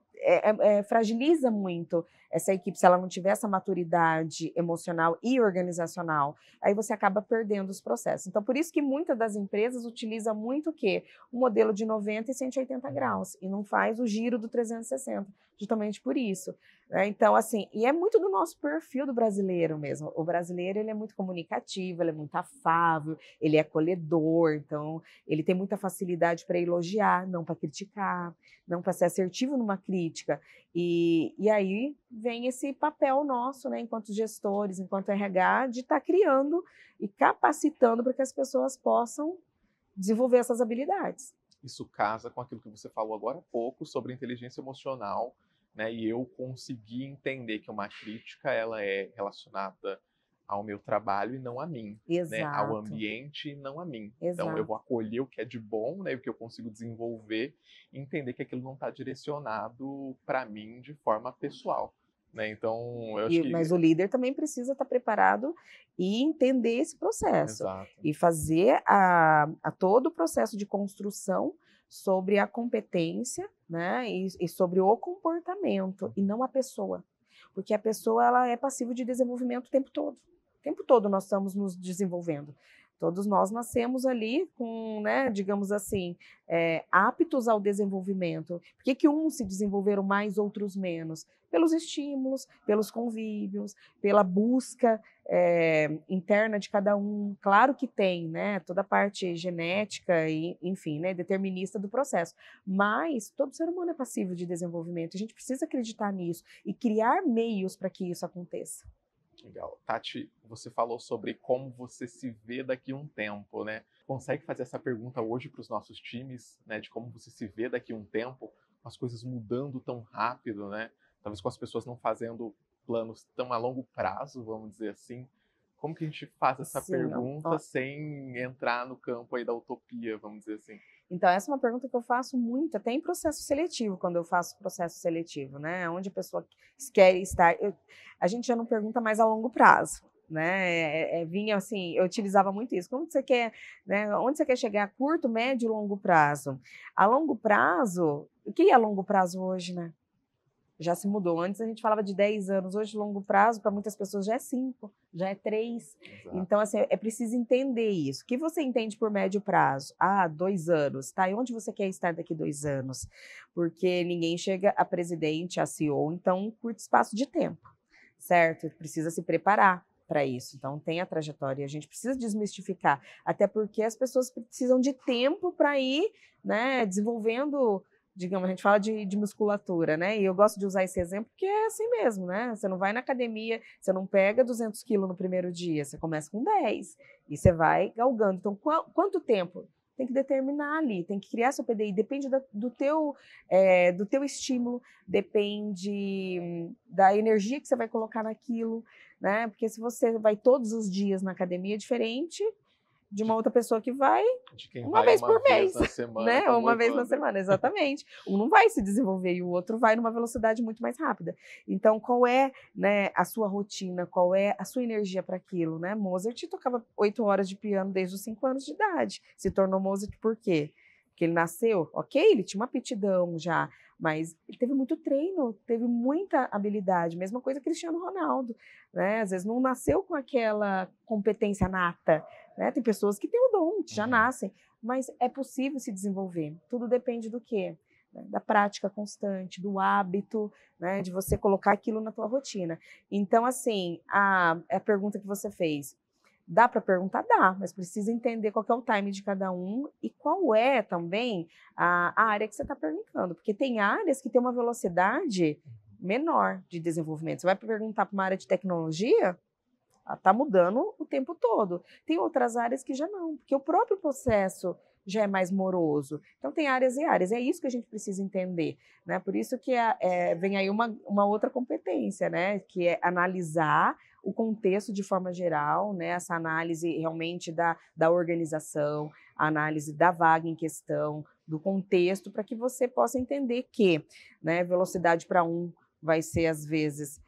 fragiliza muito essa equipe, se ela não tiver essa maturidade emocional e organizacional, aí você acaba perdendo os processos. Então, por isso que muitas das empresas utilizam muito o quê? O modelo de 90 e 180 graus, e não faz o giro do 360, justamente por isso. Então, assim, e é muito do nosso perfil do brasileiro mesmo. O brasileiro, ele é muito comunicativo, ele é muito afável, ele é acolhedor, então ele tem muita facilidade para elogiar, não para criticar, não para ser assertivo numa crítica. E aí vem esse papel nosso, né, enquanto gestores, enquanto RH, de estar criando e capacitando para que as pessoas possam desenvolver essas habilidades. Isso casa com aquilo que você falou agora há pouco sobre inteligência emocional, né? E eu consegui entender que uma crítica ela é relacionada ao meu trabalho e não a mim, né? Ao Exato. ambiente e não a mim. Exato. Então eu vou acolher o que é de bom, né? O que eu consigo desenvolver e entender que aquilo não está direcionado para mim de forma pessoal, né? Então eu acho que Mas o líder também precisa estar preparado e entender esse processo. exato. E fazer a todo o processo de construção sobre a competência, né, e sobre o comportamento, e não a pessoa. Porque a pessoa, ela é passiva de desenvolvimento o tempo todo. O tempo todo nós estamos nos desenvolvendo. Todos nós nascemos ali com, né, digamos assim, aptos ao desenvolvimento. Por que uns se desenvolveram mais, outros menos? Pelos estímulos, pelos convívios, pela busca interna de cada um. Claro que tem, né, toda a parte genética e, enfim, né, determinista do processo. Mas todo ser humano é passível de desenvolvimento. A gente precisa acreditar nisso e criar meios para que isso aconteça. Legal. Tati, você falou sobre como você se vê daqui a um tempo, né? Consegue fazer essa pergunta hoje para os nossos times, né? De como você se vê daqui a um tempo, com as coisas mudando tão rápido, né? Talvez com as pessoas não fazendo planos tão a longo prazo, vamos dizer assim. Como que a gente faz essa pergunta sem entrar no campo aí da utopia, vamos dizer assim? Então, essa é uma pergunta que eu faço muito, até em processo seletivo, quando eu faço processo seletivo, né? Onde a pessoa quer estar. A gente já não pergunta mais a longo prazo, né? Vinha assim, eu utilizava muito isso. Como você quer, né? Onde você quer chegar? Curto, médio, longo prazo? A longo prazo, o que é longo prazo hoje, né? Já se mudou. Antes a gente falava de 10 anos, hoje longo prazo para muitas pessoas já é 5, já é 3. Exato. Então, assim, é preciso entender isso. O que você entende por médio prazo? 2 anos, tá? E onde você quer estar daqui 2 anos? Porque ninguém chega a presidente, a CEO, então um curto espaço de tempo, certo? Precisa se preparar para isso. Então, tem a trajetória. A gente precisa desmistificar, até porque as pessoas precisam de tempo para ir, né, desenvolvendo digamos, a gente fala de musculatura, né? E eu gosto de usar esse exemplo porque é assim mesmo, né? Você não vai na academia, você não pega 200 quilos no primeiro dia, você começa com 10 e você vai galgando. Então, quanto tempo? Tem que determinar ali, tem que criar seu PDI, depende do teu estímulo, depende da energia que você vai colocar naquilo, né? Porque se você vai todos os dias na academia, é diferente de uma outra pessoa que vai De quem uma vai vez por vez mês, na semana, né? Ou como o uma vez na Evandro. semana, exatamente. Um não vai se desenvolver e o outro vai numa velocidade muito mais rápida. Então, qual é, né, a sua rotina? Qual é a sua energia para aquilo, né? Mozart tocava 8 horas de piano desde os 5 anos de idade. Se tornou Mozart por quê? Porque ele nasceu, ok, ele tinha uma aptidão já, mas ele teve muito treino, teve muita habilidade. Mesma coisa Cristiano Ronaldo, né? Às vezes não nasceu com aquela competência nata, né? Tem pessoas que têm o dom, que já nascem, mas é possível se desenvolver. Tudo depende do quê? Da prática constante, do hábito, né? De você colocar aquilo na tua rotina. Então, assim, a pergunta que você fez, dá para perguntar? Dá, mas precisa entender qual que é o time de cada um e qual é também a área que você está perguntando, porque tem áreas que têm uma velocidade menor de desenvolvimento. Você vai perguntar para uma área de tecnologia, ela está mudando o tempo todo. Tem outras áreas que já não, porque o próprio processo já é mais moroso. Então, tem áreas e áreas. É isso que a gente precisa entender, né? Por isso que vem aí uma outra competência, né? Que é analisar o contexto de forma geral, né? Essa análise realmente da organização, a análise da vaga em questão, do contexto, para que você possa entender que, né, velocidade para um vai ser, às vezes,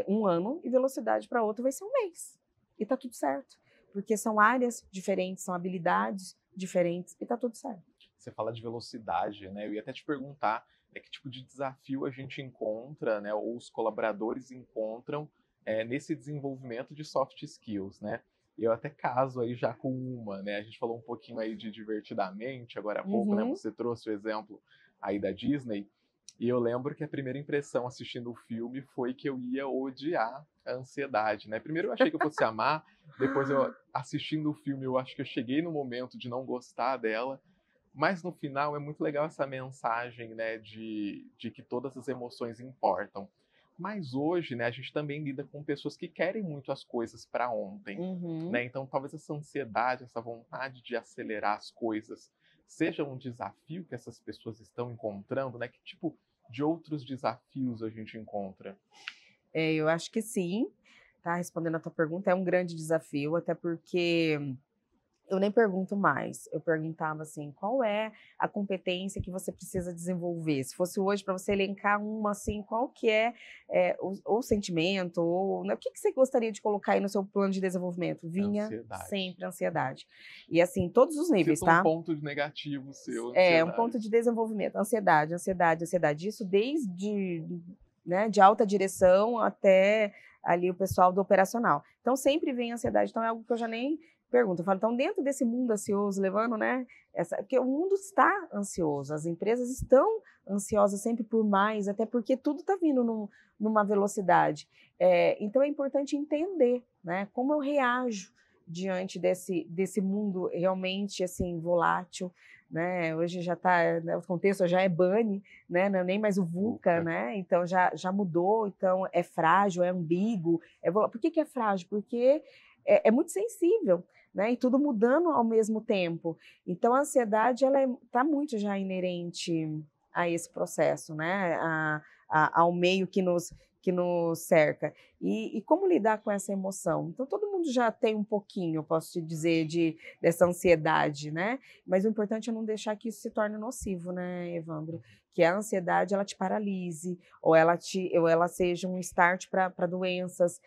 1 ano e velocidade para outro vai ser 1 mês. E tá tudo certo. Porque são áreas diferentes, são habilidades diferentes e tá tudo certo. Você fala de velocidade, né? Eu ia até te perguntar, que tipo de desafio a gente encontra, né? Ou os colaboradores encontram nesse desenvolvimento de soft skills, né? Eu até caso aí já com uma, né? A gente falou um pouquinho aí de Divertidamente, agora há pouco, né? Você trouxe o exemplo aí da Disney. E eu lembro que a primeira impressão assistindo o filme foi que eu ia odiar a ansiedade, né? Primeiro eu achei que eu fosse amar, depois eu assistindo o filme eu acho que eu cheguei no momento de não gostar dela, mas no final é muito legal essa mensagem, né, de que todas as emoções importam. Mas hoje, né, a gente também lida com pessoas que querem muito as coisas para ontem, né? Então talvez essa ansiedade, essa vontade de acelerar as coisas seja um desafio que essas pessoas estão encontrando, né? Que tipo de outros desafios a gente encontra? Eu acho que sim, tá? Respondendo a tua pergunta, é um grande desafio, até porque eu nem pergunto mais. Eu perguntava assim: qual é a competência que você precisa desenvolver? Se fosse hoje para você elencar uma, assim, qual que o sentimento, ou né, o que você gostaria de colocar aí no seu plano de desenvolvimento? Vinha Ansiedade. sempre ansiedade. E assim, todos os níveis, Cita um tá? ponto negativo seu, Um ponto ansiedade. de desenvolvimento, ansiedade, ansiedade, ansiedade. Isso desde, né, de alta direção até ali o pessoal do operacional. Então, sempre vem ansiedade. Então, é algo que eu já nem pergunto. Eu falo, então, dentro desse mundo ansioso, levando, né, porque o mundo está ansioso, as empresas estão ansiosas sempre por mais, até porque tudo está vindo numa velocidade. Então, é importante entender, né, como eu reajo diante desse mundo realmente, assim, volátil, né? Hoje já está, né, o contexto já é BANI, né? Não é nem mais o VUCA, né? Então já mudou, então é frágil, é ambíguo. Por que é frágil? Porque é muito sensível, né? E tudo mudando ao mesmo tempo. Então a ansiedade ela está muito já inerente a esse processo, né? Ao meio que nos cerca. E como lidar com essa emoção? Então, todo mundo já tem um pouquinho, eu posso te dizer, dessa ansiedade, né? Mas o importante é não deixar que isso se torne nocivo, né, Evandro? Que a ansiedade, ela te paralise, ou ela seja um start para doenças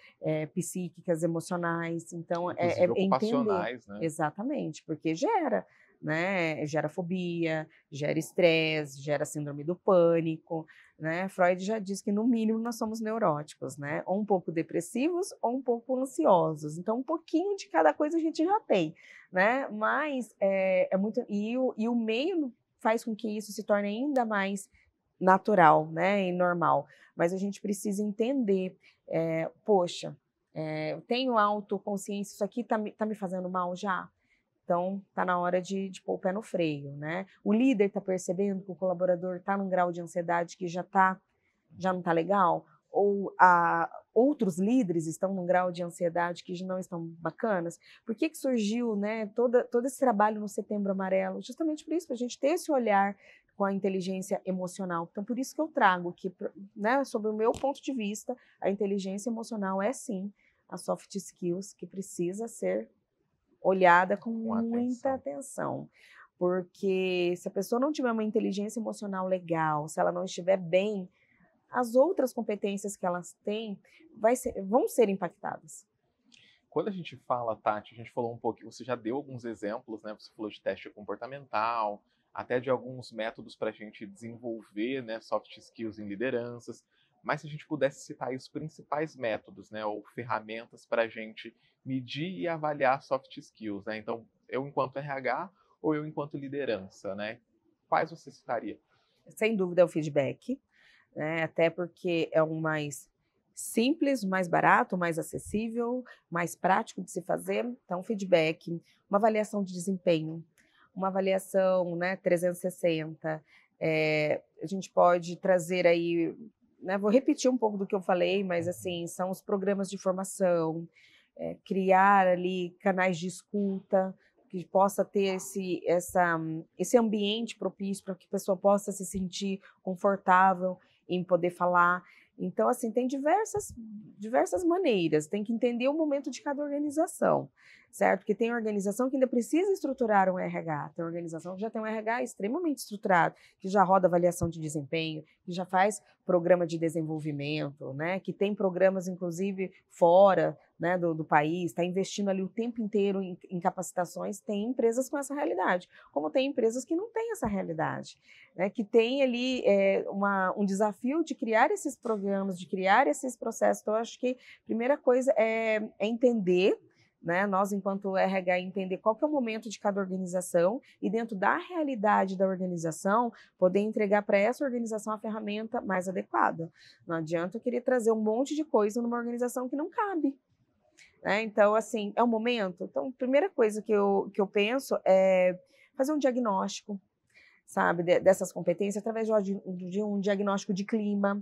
psíquicas, emocionais. Então, Inclusive é entender. ocupacionais, né? Exatamente, porque gera, né? Gera fobia, gera estresse, gera síndrome do pânico, né? Freud já diz que, no mínimo, nós somos neuróticos, né? Ou um pouco depressivos ou um pouco ansiosos. Então, um pouquinho de cada coisa a gente já tem, né? Mas é muito... E o meio faz com que isso se torne ainda mais natural, né? E normal. Mas a gente precisa entender, poxa, eu tenho autoconsciência, isso aqui tá me fazendo mal já? Então, está na hora de pôr o pé no freio, né? O líder está percebendo que o colaborador está num grau de ansiedade que já não está legal? Ou outros líderes estão num grau de ansiedade que não estão bacanas? Por que surgiu, né, todo esse trabalho no Setembro Amarelo? Justamente por isso, para a gente ter esse olhar com a inteligência emocional. Então, por isso que eu trago que, né, sobre o meu ponto de vista, a inteligência emocional é sim a soft skills que precisa ser olhada com muita atenção. Porque se a pessoa não tiver uma inteligência emocional legal, se ela não estiver bem, as outras competências que elas têm vão ser impactadas. Quando a gente fala, Tati, a gente falou um pouco, você já deu alguns exemplos, né? Você falou de teste comportamental, até de alguns métodos para a gente desenvolver, né, soft skills em lideranças. Mas se a gente pudesse citar aí os principais métodos, né, ou ferramentas para a gente medir e avaliar soft skills, né? Então, eu enquanto RH ou eu enquanto liderança, né? Quais você citaria? Sem dúvida é o feedback, né? Até porque é o mais simples, mais barato, mais acessível, mais prático de se fazer. Então, feedback, uma avaliação de desempenho, uma avaliação, né, 360. A gente pode trazer aí, né, vou repetir um pouco do que eu falei, mas assim, são os programas de formação, criar ali canais de escuta, que possa ter esse ambiente propício para que a pessoa possa se sentir confortável em poder falar. Então, assim, tem diversas maneiras, tem que entender o momento de cada organização, certo? Porque tem organização que ainda precisa estruturar um RH, tem organização que já tem um RH extremamente estruturado, que já roda avaliação de desempenho, que já faz programa de desenvolvimento, né? Que tem programas, inclusive, fora, né, do país, está investindo ali o tempo inteiro em capacitações. Tem empresas com essa realidade, como tem empresas que não têm essa realidade, né, que tem ali um desafio de criar esses programas, de criar esses processos. Então, eu acho que a primeira coisa é entender, né, nós, enquanto RH, entender qual que é o momento de cada organização e, dentro da realidade da organização, poder entregar para essa organização a ferramenta mais adequada. Não adianta eu querer trazer um monte de coisa numa organização que não cabe. Então, assim, é o momento. Então, a primeira coisa que eu penso é fazer um diagnóstico, sabe, dessas competências através de um diagnóstico de clima,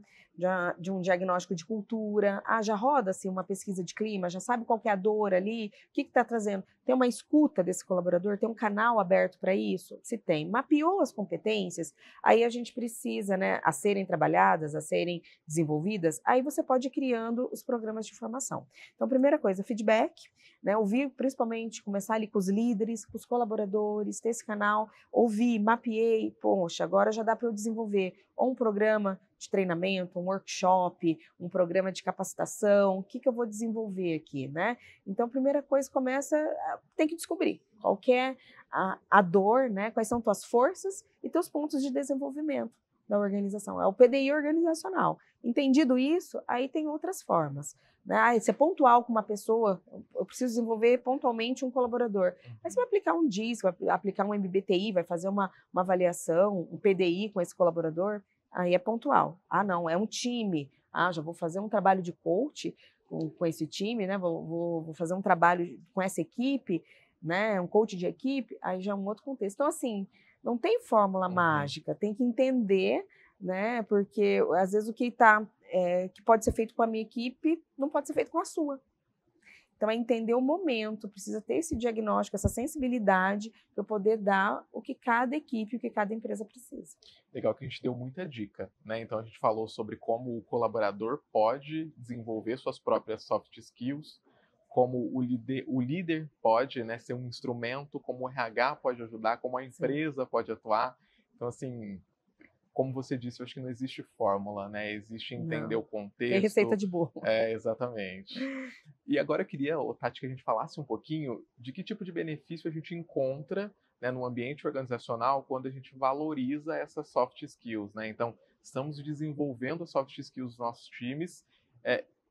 de um diagnóstico de cultura. Já roda-se uma pesquisa de clima, já sabe qual que é a dor ali, o que está trazendo. Tem uma escuta desse colaborador, tem um canal aberto para isso? Se tem. Mapeou as competências, aí a gente precisa, né, a serem trabalhadas, a serem desenvolvidas, aí você pode ir criando os programas de formação. Então, primeira coisa, feedback, né, ouvir, principalmente, começar ali com os líderes, com os colaboradores, ter esse canal, ouvir, mapeei, poxa, agora já dá para eu desenvolver ou um programa de treinamento, um workshop, um programa de capacitação, o que eu vou desenvolver aqui, né? Então, a primeira coisa tem que descobrir qual que é a dor, né? Quais são tuas forças e teus pontos de desenvolvimento da organização. É o PDI organizacional. Entendido isso, aí tem outras formas, né? Ser pontual com uma pessoa, eu preciso desenvolver pontualmente um colaborador. Mas você vai aplicar um DIS, vai aplicar um MBTI, vai fazer uma avaliação, um PDI com esse colaborador, aí é pontual. Não, é um time. Já vou fazer um trabalho de coach com esse time, né? Vou fazer um trabalho com essa equipe, né? Um coach de equipe, aí já é um outro contexto. Então, assim, não tem fórmula mágica, tem que entender, né? Porque às vezes o que que pode ser feito com a minha equipe não pode ser feito com a sua. Então, é entender o momento, precisa ter esse diagnóstico, essa sensibilidade para poder dar o que cada equipe, o que cada empresa precisa. Legal que a gente deu muita dica, né? Então, a gente falou sobre como o colaborador pode desenvolver suas próprias soft skills, como o líder pode, né, ser um instrumento, como o RH pode ajudar, como a empresa pode atuar. Então, assim, como você disse, eu acho que não existe fórmula, né? Existe entender o contexto. Tem receita de bolo. Exatamente. E agora eu queria, Tati, que a gente falasse um pouquinho de que tipo de benefício a gente encontra, né, no ambiente organizacional quando a gente valoriza essas soft skills, né? Então, estamos desenvolvendo soft skills nos nossos times.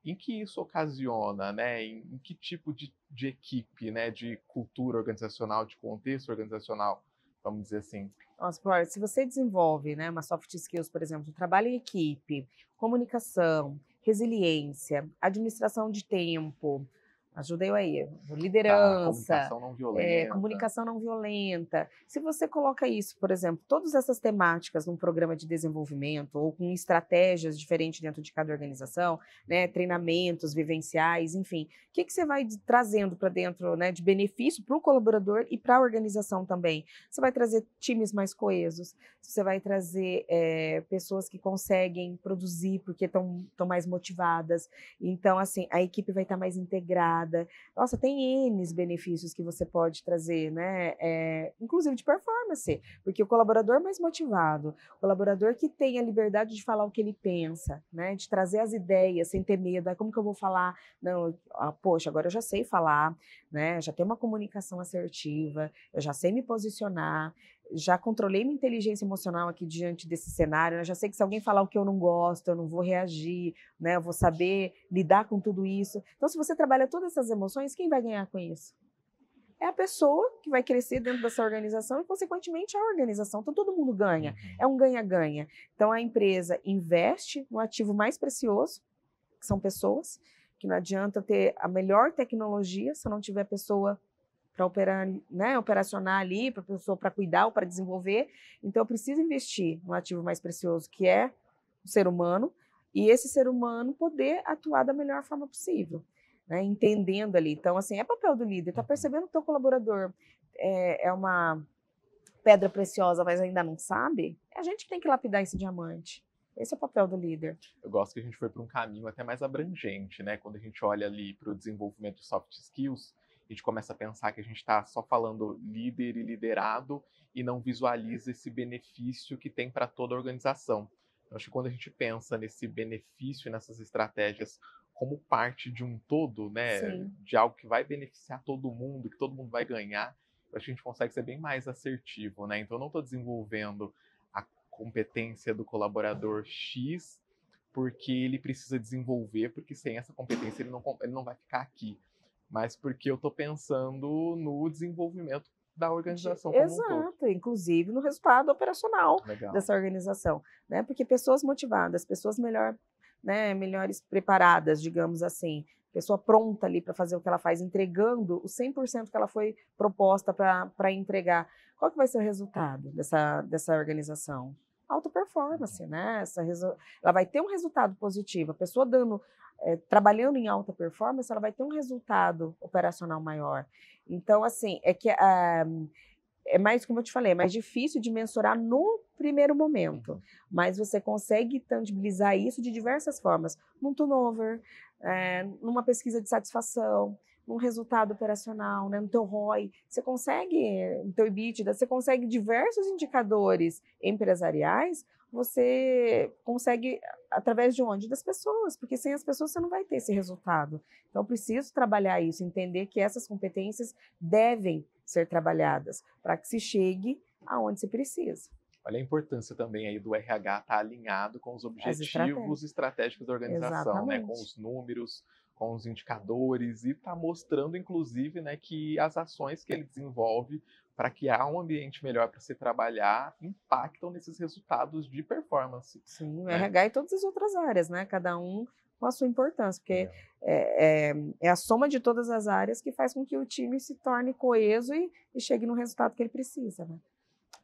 Em que isso ocasiona, né? Em que tipo de equipe, né? De cultura organizacional, de contexto organizacional, vamos dizer assim. Nossa, se você desenvolve, né, uma soft skills, por exemplo, trabalho em equipe, comunicação, resiliência, administração de tempo, Ajuda eu aí. Tá, Liderança, comunicação não violenta. comunicação não violenta. Se você coloca isso, por exemplo, todas essas temáticas num programa de desenvolvimento ou com estratégias diferentes dentro de cada organização, né, treinamentos vivenciais, enfim, o que você vai trazendo para dentro, né, de benefício para o colaborador e para a organização também? Você vai trazer times mais coesos, você vai trazer pessoas que conseguem produzir porque estão mais motivadas. Então, assim, a equipe vai estar mais integrada. Nossa, tem N benefícios que você pode trazer, né? Inclusive de performance, porque o colaborador mais motivado, o colaborador que tem a liberdade de falar o que ele pensa, né? De trazer as ideias sem ter medo. Como que eu vou falar? Não, poxa, agora eu já sei falar, né? Já tenho uma comunicação assertiva, eu já sei me posicionar, já controlei minha inteligência emocional aqui diante desse cenário, né? Já sei que se alguém falar o que eu não gosto, eu não vou reagir, né? Eu vou saber lidar com tudo isso. Então, se você trabalha todas essas emoções, quem vai ganhar com isso? É a pessoa que vai crescer dentro dessa organização e, consequentemente, a organização. Então, todo mundo ganha. É um ganha-ganha. Então, a empresa investe no ativo mais precioso, que são pessoas, que não adianta ter a melhor tecnologia se não tiver pessoa para operar, né, operacionar ali, para pessoa para cuidar ou para desenvolver. Então, eu preciso investir no ativo mais precioso, que é o ser humano, e esse ser humano poder atuar da melhor forma possível, né, entendendo ali. Então, assim, é papel do líder, tá percebendo que o teu colaborador é uma pedra preciosa, mas ainda não sabe? É a gente que tem que lapidar esse diamante. Esse é o papel do líder. Eu gosto que a gente foi para um caminho até mais abrangente, né? Quando a gente olha ali para o desenvolvimento de soft skills, a gente começa a pensar que a gente está só falando líder e liderado e não visualiza esse benefício que tem para toda a organização. Eu acho que quando a gente pensa nesse benefício e nessas estratégias como parte de um todo, né, Sim. de algo que vai beneficiar todo mundo, que todo mundo vai ganhar, eu acho que a gente consegue ser bem mais assertivo, né? Então eu não estou desenvolvendo a competência do colaborador X porque ele precisa desenvolver, porque sem essa competência ele não vai ficar aqui, mas porque eu estou pensando no desenvolvimento da organização como um todo. Exato, inclusive no resultado operacional Legal. dessa organização, né? Porque pessoas motivadas, pessoas melhores preparadas, digamos assim, pessoa pronta ali para fazer o que ela faz, entregando o 100% que ela foi proposta para entregar. Qual que vai ser o resultado dessa organização? Alta performance, né? Ela vai ter um resultado positivo. A pessoa trabalhando em alta performance, ela vai ter um resultado operacional maior. Então, assim, é mais, como eu te falei, é mais difícil de mensurar no primeiro momento, mas você consegue tangibilizar isso de diversas formas, num turnover, numa pesquisa de satisfação, num resultado operacional, né, no teu ROI, você consegue, no teu EBITDA, você consegue diversos indicadores empresariais, você consegue através de onde? Das pessoas, porque sem as pessoas você não vai ter esse resultado. Então, eu preciso trabalhar isso, entender que essas competências devem ser trabalhadas para que se chegue aonde se precisa. Olha a importância também aí do RH estar alinhado com os objetivos estratégicos da organização, né? Com os números, com os indicadores e está mostrando, inclusive, né, que as ações que ele desenvolve para criar um ambiente melhor para se trabalhar impactam nesses resultados de performance. Sim, o né? RH e todas as outras áreas, né? Cada um com a sua importância, porque é a soma de todas as áreas que faz com que o time se torne coeso e chegue no resultado que ele precisa, né?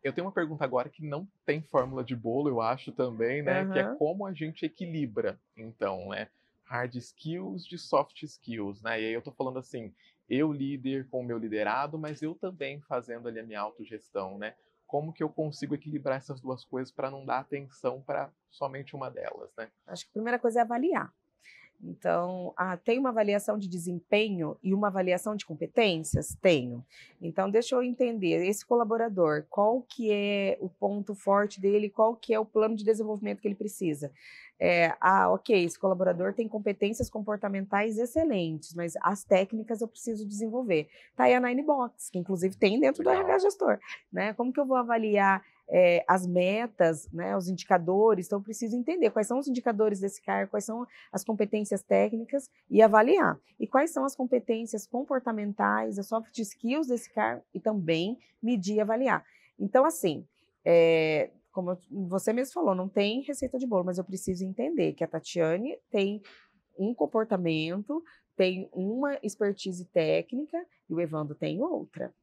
Eu tenho uma pergunta agora que não tem fórmula de bolo, eu acho também, né? Que é como a gente equilibra, então, né? Hard skills de soft skills, né? E aí eu tô falando assim, eu líder com o meu liderado, mas eu também fazendo ali a minha autogestão, né? Como que eu consigo equilibrar essas duas coisas para não dar atenção para somente uma delas, né? Acho que a primeira coisa é avaliar. Então, tem uma avaliação de desempenho e uma avaliação de competências? Tenho. Então, deixa eu entender, esse colaborador, qual que é o ponto forte dele, qual que é o plano de desenvolvimento que ele precisa? Ok, esse colaborador tem competências comportamentais excelentes, mas as técnicas eu preciso desenvolver. Tá aí a Ninebox, que inclusive tem dentro do RH Gestor, né? Como que eu vou avaliar as metas, né, os indicadores? Então, eu preciso entender quais são os indicadores desse cargo, quais são as competências técnicas e avaliar. E quais são as competências comportamentais, as soft skills desse cargo e também medir e avaliar. Então, assim, como você mesmo falou, não tem receita de bolo, mas eu preciso entender que a Tatiane tem um comportamento tem uma expertise técnica e o Evandro tem outra,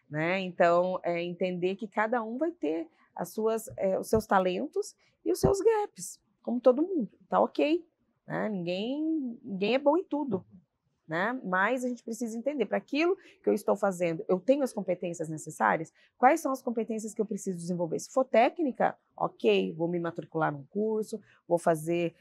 né? Então, entender que cada um vai ter os seus talentos e os seus gaps, como todo mundo, tá ok, né? Ninguém é bom em tudo, né? Mas a gente precisa entender, para aquilo que eu estou fazendo, eu tenho as competências necessárias? Quais são as competências que eu preciso desenvolver? Se for técnica, ok, vou me matricular num curso, vou fazer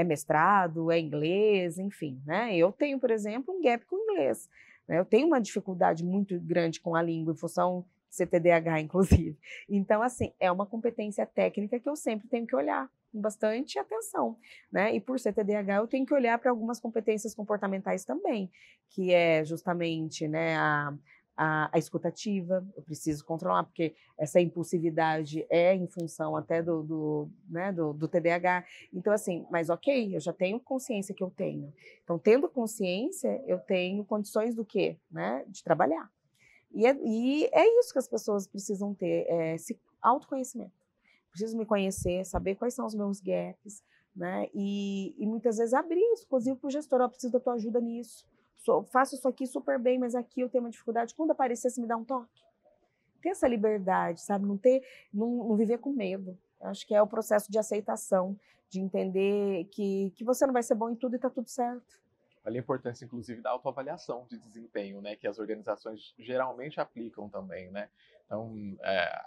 mestrado, inglês, enfim, né? Eu tenho, por exemplo, um gap com inglês, né? Eu tenho uma dificuldade muito grande com a língua, em função CTDAH, inclusive. Então, assim, é uma competência técnica que eu sempre tenho que olhar com bastante atenção, né? E por ser TDAH, eu tenho que olhar para algumas competências comportamentais também, que é justamente, né, a escutativa, eu preciso controlar, porque essa impulsividade é em função até do TDAH. Então, assim, mas ok, eu já tenho consciência que eu tenho. Então, tendo consciência, eu tenho condições do quê? Né? De trabalhar. E é isso que as pessoas precisam ter, esse autoconhecimento. Preciso me conhecer, saber quais são os meus gaps, né? E muitas vezes abrir isso, inclusive para o gestor, eu preciso da tua ajuda nisso. Faço isso aqui super bem, mas aqui eu tenho uma dificuldade. Quando aparecer, você me dá um toque. Ter essa liberdade, sabe? Não viver com medo. Eu acho que é o processo de aceitação, de entender que você não vai ser bom em tudo e está tudo certo. Olha a importância, inclusive, da autoavaliação de desempenho, né, que as organizações geralmente aplicam também, né? Então,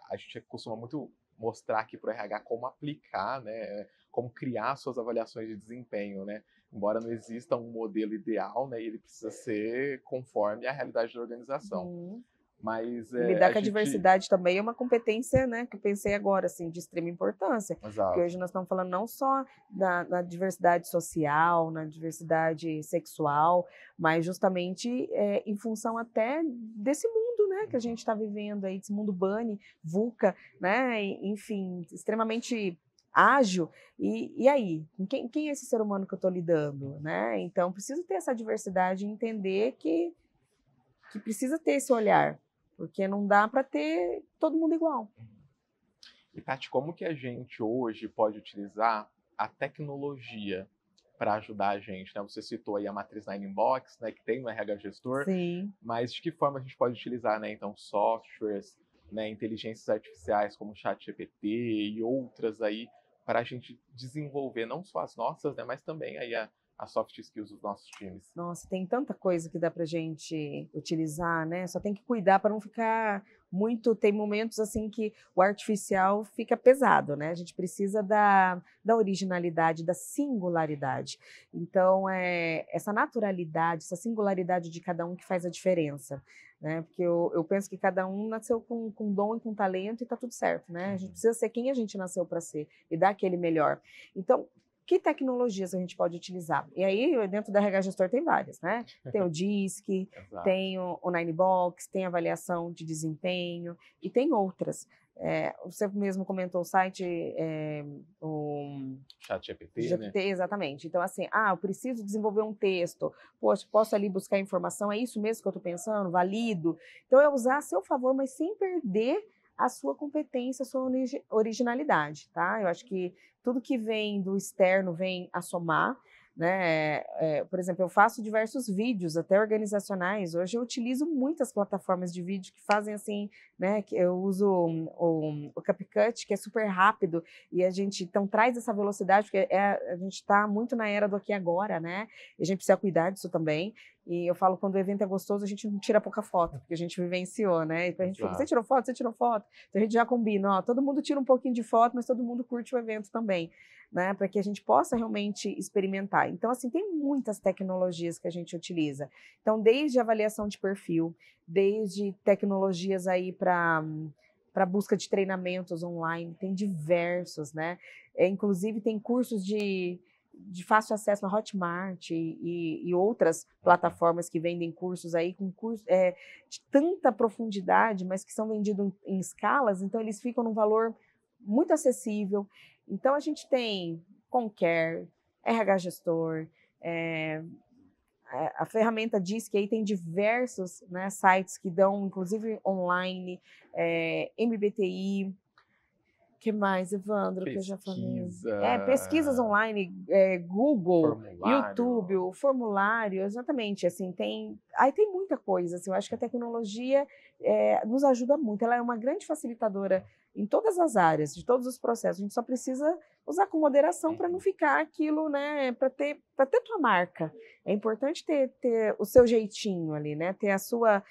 a gente costuma muito mostrar aqui para o RH como aplicar, né, como criar suas avaliações de desempenho, né? Embora não exista um modelo ideal, né, ele precisa ser conforme a realidade da organização. Uhum. Mas Lidar com a diversidade também é uma competência, né, que eu pensei agora, assim, de extrema importância. Exato. Porque hoje nós estamos falando não só na diversidade social, na diversidade sexual, mas justamente em função até desse mundo, né, que a gente está vivendo aí, desse mundo bunny, VUCA, né, enfim, extremamente ágil. E aí? Quem é esse ser humano que eu estou lidando, né? Então, preciso ter essa diversidade e entender que precisa ter esse olhar, porque não dá para ter todo mundo igual. E, Tati, como que a gente hoje pode utilizar a tecnologia para ajudar a gente, né? Você citou aí a matriz Nine Inbox, né, que tem no RH Gestor. Sim. Mas de que forma a gente pode utilizar, né, então, softwares, né, inteligências artificiais como o ChatGPT e outras aí para a gente desenvolver não só as nossas, né, mas também aí a soft skills dos nossos times? Nossa, tem tanta coisa que dá para gente utilizar, né? Só tem que cuidar para não ficar muito. Tem momentos assim que o artificial fica pesado, né? A gente precisa da originalidade, da singularidade. Então, essa naturalidade, essa singularidade de cada um que faz a diferença, né? Porque eu penso que cada um nasceu com dom e com talento e está tudo certo, né? A gente precisa ser quem a gente nasceu para ser e dar aquele melhor. Então, que tecnologias a gente pode utilizar? E aí, dentro da RH Gestor tem várias, né? Tem o DISC, tem o Ninebox, tem avaliação de desempenho e tem outras. Você mesmo comentou o site, o ChatGPT, né? Exatamente. Então, assim, eu preciso desenvolver um texto. Poxa, posso ali buscar informação? É isso mesmo que eu estou pensando? Valido? Então, é usar a seu favor, mas sem perder a sua competência, a sua originalidade, tá? Eu acho que tudo que vem do externo vem a somar, né? Por exemplo, eu faço diversos vídeos, até organizacionais. Hoje eu utilizo muitas plataformas de vídeo que fazem assim, né? Que eu uso o CapCut, que é super rápido, e a gente então traz essa velocidade, porque a gente está muito na era do aqui e agora, né? E a gente precisa cuidar disso também. E eu falo, quando o evento é gostoso, a gente não tira pouca foto, porque a gente vivenciou, né? E a gente fala, você tirou foto? Você tirou foto? Então a gente já combina, ó, todo mundo tira um pouquinho de foto, mas todo mundo curte o evento também, né? Para que a gente possa realmente experimentar. Então, assim, tem muitas tecnologias que a gente utiliza. Então, desde avaliação de perfil, desde tecnologias aí para busca de treinamentos online, tem diversos, né? Inclusive, tem cursos de fácil acesso na Hotmart e outras plataformas que vendem cursos aí com de tanta profundidade, mas que são vendidos em escalas, então eles ficam num valor muito acessível. Então a gente tem Concare, RH Gestor, a ferramenta diz que aí tem diversos, né, sites que dão, inclusive online, MBTI. Que mais, Evandro, que eu já falei? Pesquisa, Pesquisas online, Google, YouTube, formulário. o formulário, exatamente, assim, tem muita coisa, assim, eu acho que a tecnologia nos ajuda muito, ela é uma grande facilitadora em todas as áreas, de todos os processos, a gente só precisa usar com moderação para não ficar aquilo, né, para ter tua marca. É importante ter o seu jeitinho ali, né, ter a sua...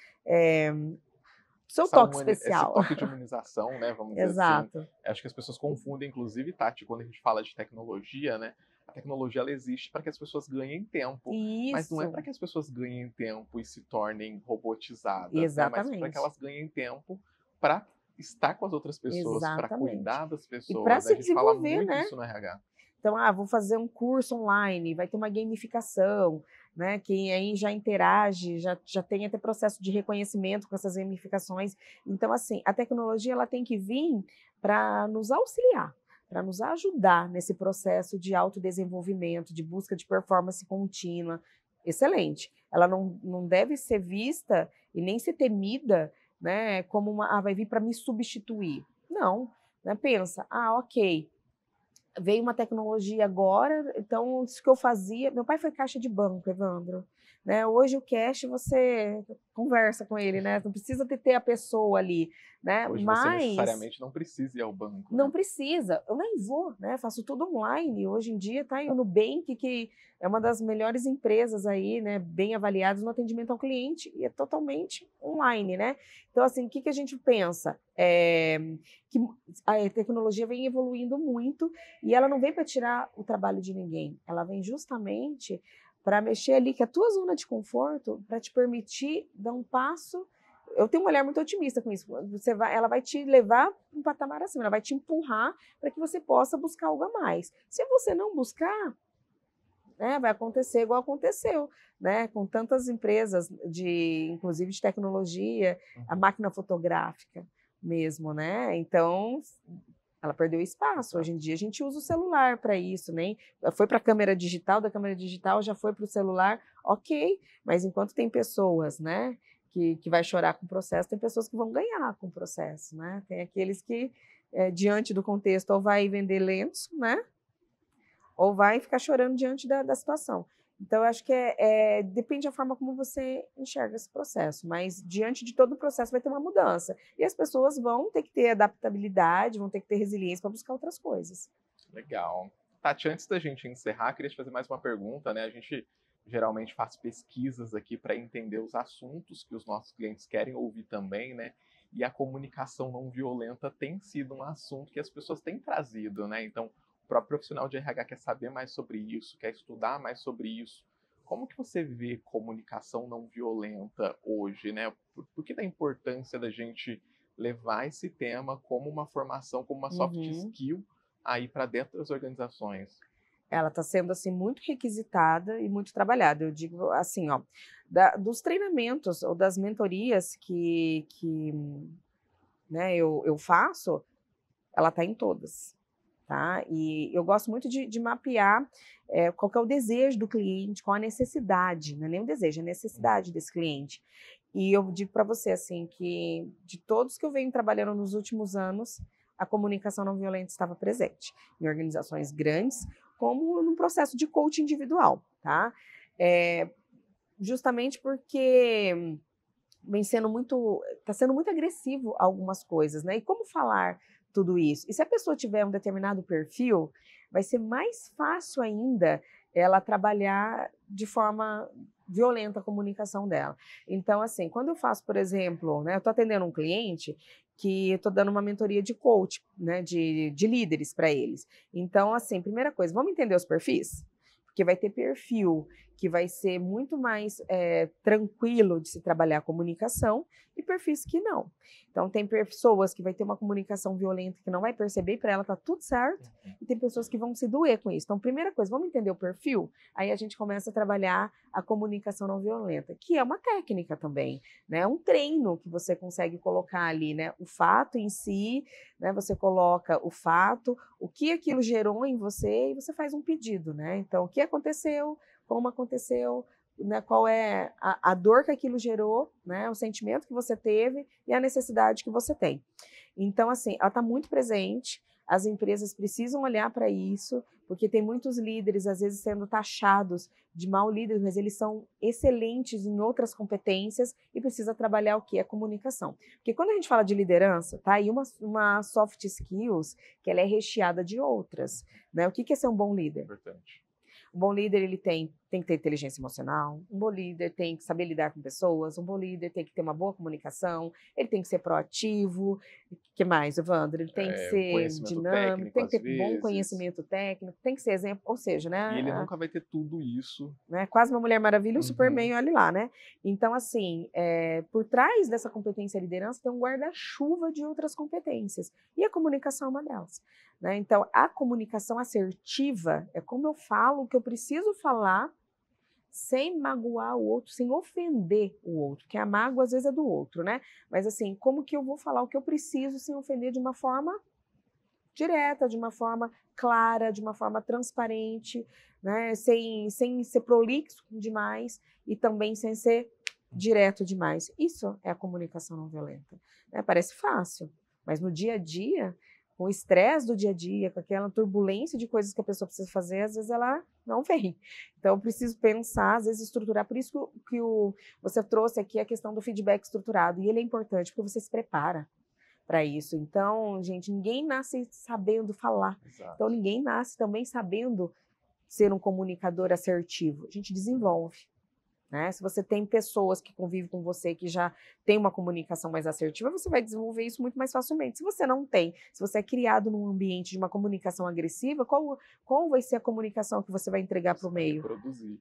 seu toque Esse especial. toque de humanização, né, vamos dizer assim. Exato. Acho que as pessoas confundem, inclusive, Tati, quando a gente fala de tecnologia, né? A tecnologia ela existe para que as pessoas ganhem tempo, mas não é Isso, para que as pessoas ganhem tempo e se tornem robotizadas, né? Mas para que exatamente. elas ganhem tempo para estar com as outras pessoas, para Exatamente. cuidar das E para pessoas, né? A se gente fala desenvolver, muito né? isso no RH. Então, vou fazer um curso online, vai ter uma gamificação, né? Quem aí já interage, já tem até processo de reconhecimento com essas gamificações. Então, assim, a tecnologia ela tem que vir para nos auxiliar, para nos ajudar nesse processo de autodesenvolvimento, de busca de performance contínua. Excelente. Ela não deve ser vista e nem ser temida, né, como vai vir para me substituir. Não, né? Pensa, ok, veio uma tecnologia agora, então isso que eu fazia, meu pai foi caixa de banco, Evandro, né? Hoje o cash você conversa com ele, né? Não precisa ter a pessoa ali, né? Hoje você Mas necessariamente não precisa ir ao banco, não né? precisa, eu nem vou, né? Faço tudo online. Hoje em dia tá aí o Nubank, que é uma das melhores empresas aí, né? Bem avaliadas no atendimento ao cliente e é totalmente online, né? Então, assim, o que a gente pensa? Que a tecnologia vem evoluindo muito e ela não vem para tirar o trabalho de ninguém, ela vem justamente para mexer ali que a tua zona de conforto, para te permitir dar um passo. Eu tenho um olhar muito otimista com isso. Ela vai te levar para um patamar acima, ela vai te empurrar para que você possa buscar algo a mais. Se você não buscar, né, vai acontecer igual aconteceu, né, com tantas empresas inclusive de tecnologia, a máquina fotográfica mesmo, né? Então, ela perdeu espaço. Hoje em dia a gente usa o celular para isso, né? Foi para a câmera digital, da câmera digital já foi para o celular, ok. Mas enquanto tem pessoas, né, que vai chorar com o processo, tem pessoas que vão ganhar com o processo, né? Tem aqueles que, diante do contexto, ou vai vender lenço, né? Ou vai ficar chorando diante da situação. Então, eu acho que depende da forma como você enxerga esse processo, mas diante de todo o processo vai ter uma mudança. E as pessoas vão ter que ter adaptabilidade, vão ter que ter resiliência para buscar outras coisas. Legal. Tati, antes da gente encerrar, queria te fazer mais uma pergunta, né? A gente geralmente faz pesquisas aqui para entender os assuntos que os nossos clientes querem ouvir também, né? E a comunicação não violenta tem sido um assunto que as pessoas têm trazido, né? Então, o próprio profissional de RH quer saber mais sobre isso, quer estudar mais sobre isso. Como que você vê comunicação não violenta hoje, né? Por que da importância da gente levar esse tema como uma formação, como uma soft skill aí para dentro das organizações? Ela está sendo assim muito requisitada e muito trabalhada. Eu digo assim, ó, dos treinamentos ou das mentorias que né, eu faço, ela está em todas. Tá? E eu gosto muito de mapear qual que é o desejo do cliente, qual a necessidade, não é nem o desejo, é a necessidade desse cliente. E eu digo para você assim que de todos que eu venho trabalhando nos últimos anos, a comunicação não violenta estava presente em organizações grandes, como no processo de coaching individual, tá? Justamente porque está sendo muito agressivo algumas coisas, né? E como falar tudo isso? E se a pessoa tiver um determinado perfil, vai ser mais fácil ainda ela trabalhar de forma violenta a comunicação dela. Então, assim, quando eu faço, por exemplo, né, eu estou atendendo um cliente que eu estou dando uma mentoria de coach, né, de líderes para eles. Então, assim, primeira coisa, vamos entender os perfis? Porque vai ter perfil que vai ser muito mais tranquilo de se trabalhar a comunicação e perfis que não. Então, tem pessoas que vai ter uma comunicação violenta que não vai perceber, para ela tá tudo certo, e tem pessoas que vão se doer com isso. Então, primeira coisa, vamos entender o perfil? Aí a gente começa a trabalhar a comunicação não violenta, que é uma técnica também, né? Um treino que você consegue colocar ali, né? O fato em si, né? Você coloca o fato, o que aquilo gerou em você e você faz um pedido, né? Então, o que aconteceu, como aconteceu, né, qual é a dor que aquilo gerou, né, o sentimento que você teve e a necessidade que você tem. Então, assim, ela está muito presente. as empresas precisam olhar para isso, porque tem muitos líderes, às vezes, sendo taxados de mau líderes, mas eles são excelentes em outras competências e precisa trabalhar o que? A comunicação. Porque quando a gente fala de liderança, tá aí uma soft skills que ela é recheada de outras, né? O que é ser um bom líder? Importante. Um bom líder, ele tem que ter inteligência emocional, um bom líder tem que saber lidar com pessoas, um bom líder tem que ter uma boa comunicação, ele tem que ser proativo. O que mais, Evandro? Ele tem que Um ser conhecimento dinâmico, técnico, tem às que ter bom vezes. conhecimento técnico, tem que ser exemplo, ou seja, E ele né? nunca vai ter tudo isso. Né? Quase uma Mulher Maravilha, o Uhum. Superman, olha lá, né? Então, assim, por trás dessa competência e liderança tem um guarda-chuva de outras competências. E a comunicação é uma delas. Né? Então, a comunicação assertiva é como eu falo o que eu preciso falar sem magoar o outro, sem ofender o outro, que a mágoa às vezes é do outro, né? Mas assim, como que eu vou falar o que eu preciso sem ofender de uma forma direta, de uma forma clara, de uma forma transparente, né? Sem ser prolixo demais e também sem ser direto demais. Isso é a comunicação não violenta. Né? Parece fácil, mas no dia a dia, com o estresse do dia a dia, com aquela turbulência de coisas que a pessoa precisa fazer, às vezes ela não vem. Então, eu preciso pensar, às vezes estruturar. Por isso que você trouxe aqui a questão do feedback estruturado. E ele é importante, porque você se prepara para isso. Então, gente, ninguém nasce sabendo falar. Exato. Então, ninguém nasce também sabendo ser um comunicador assertivo. A gente desenvolve. Né? Se você tem pessoas que convivem com você que já tem uma comunicação mais assertiva, você vai desenvolver isso muito mais facilmente. Se você não tem, se você é criado num ambiente de uma comunicação agressiva, qual vai ser a comunicação que você vai entregar para o meio?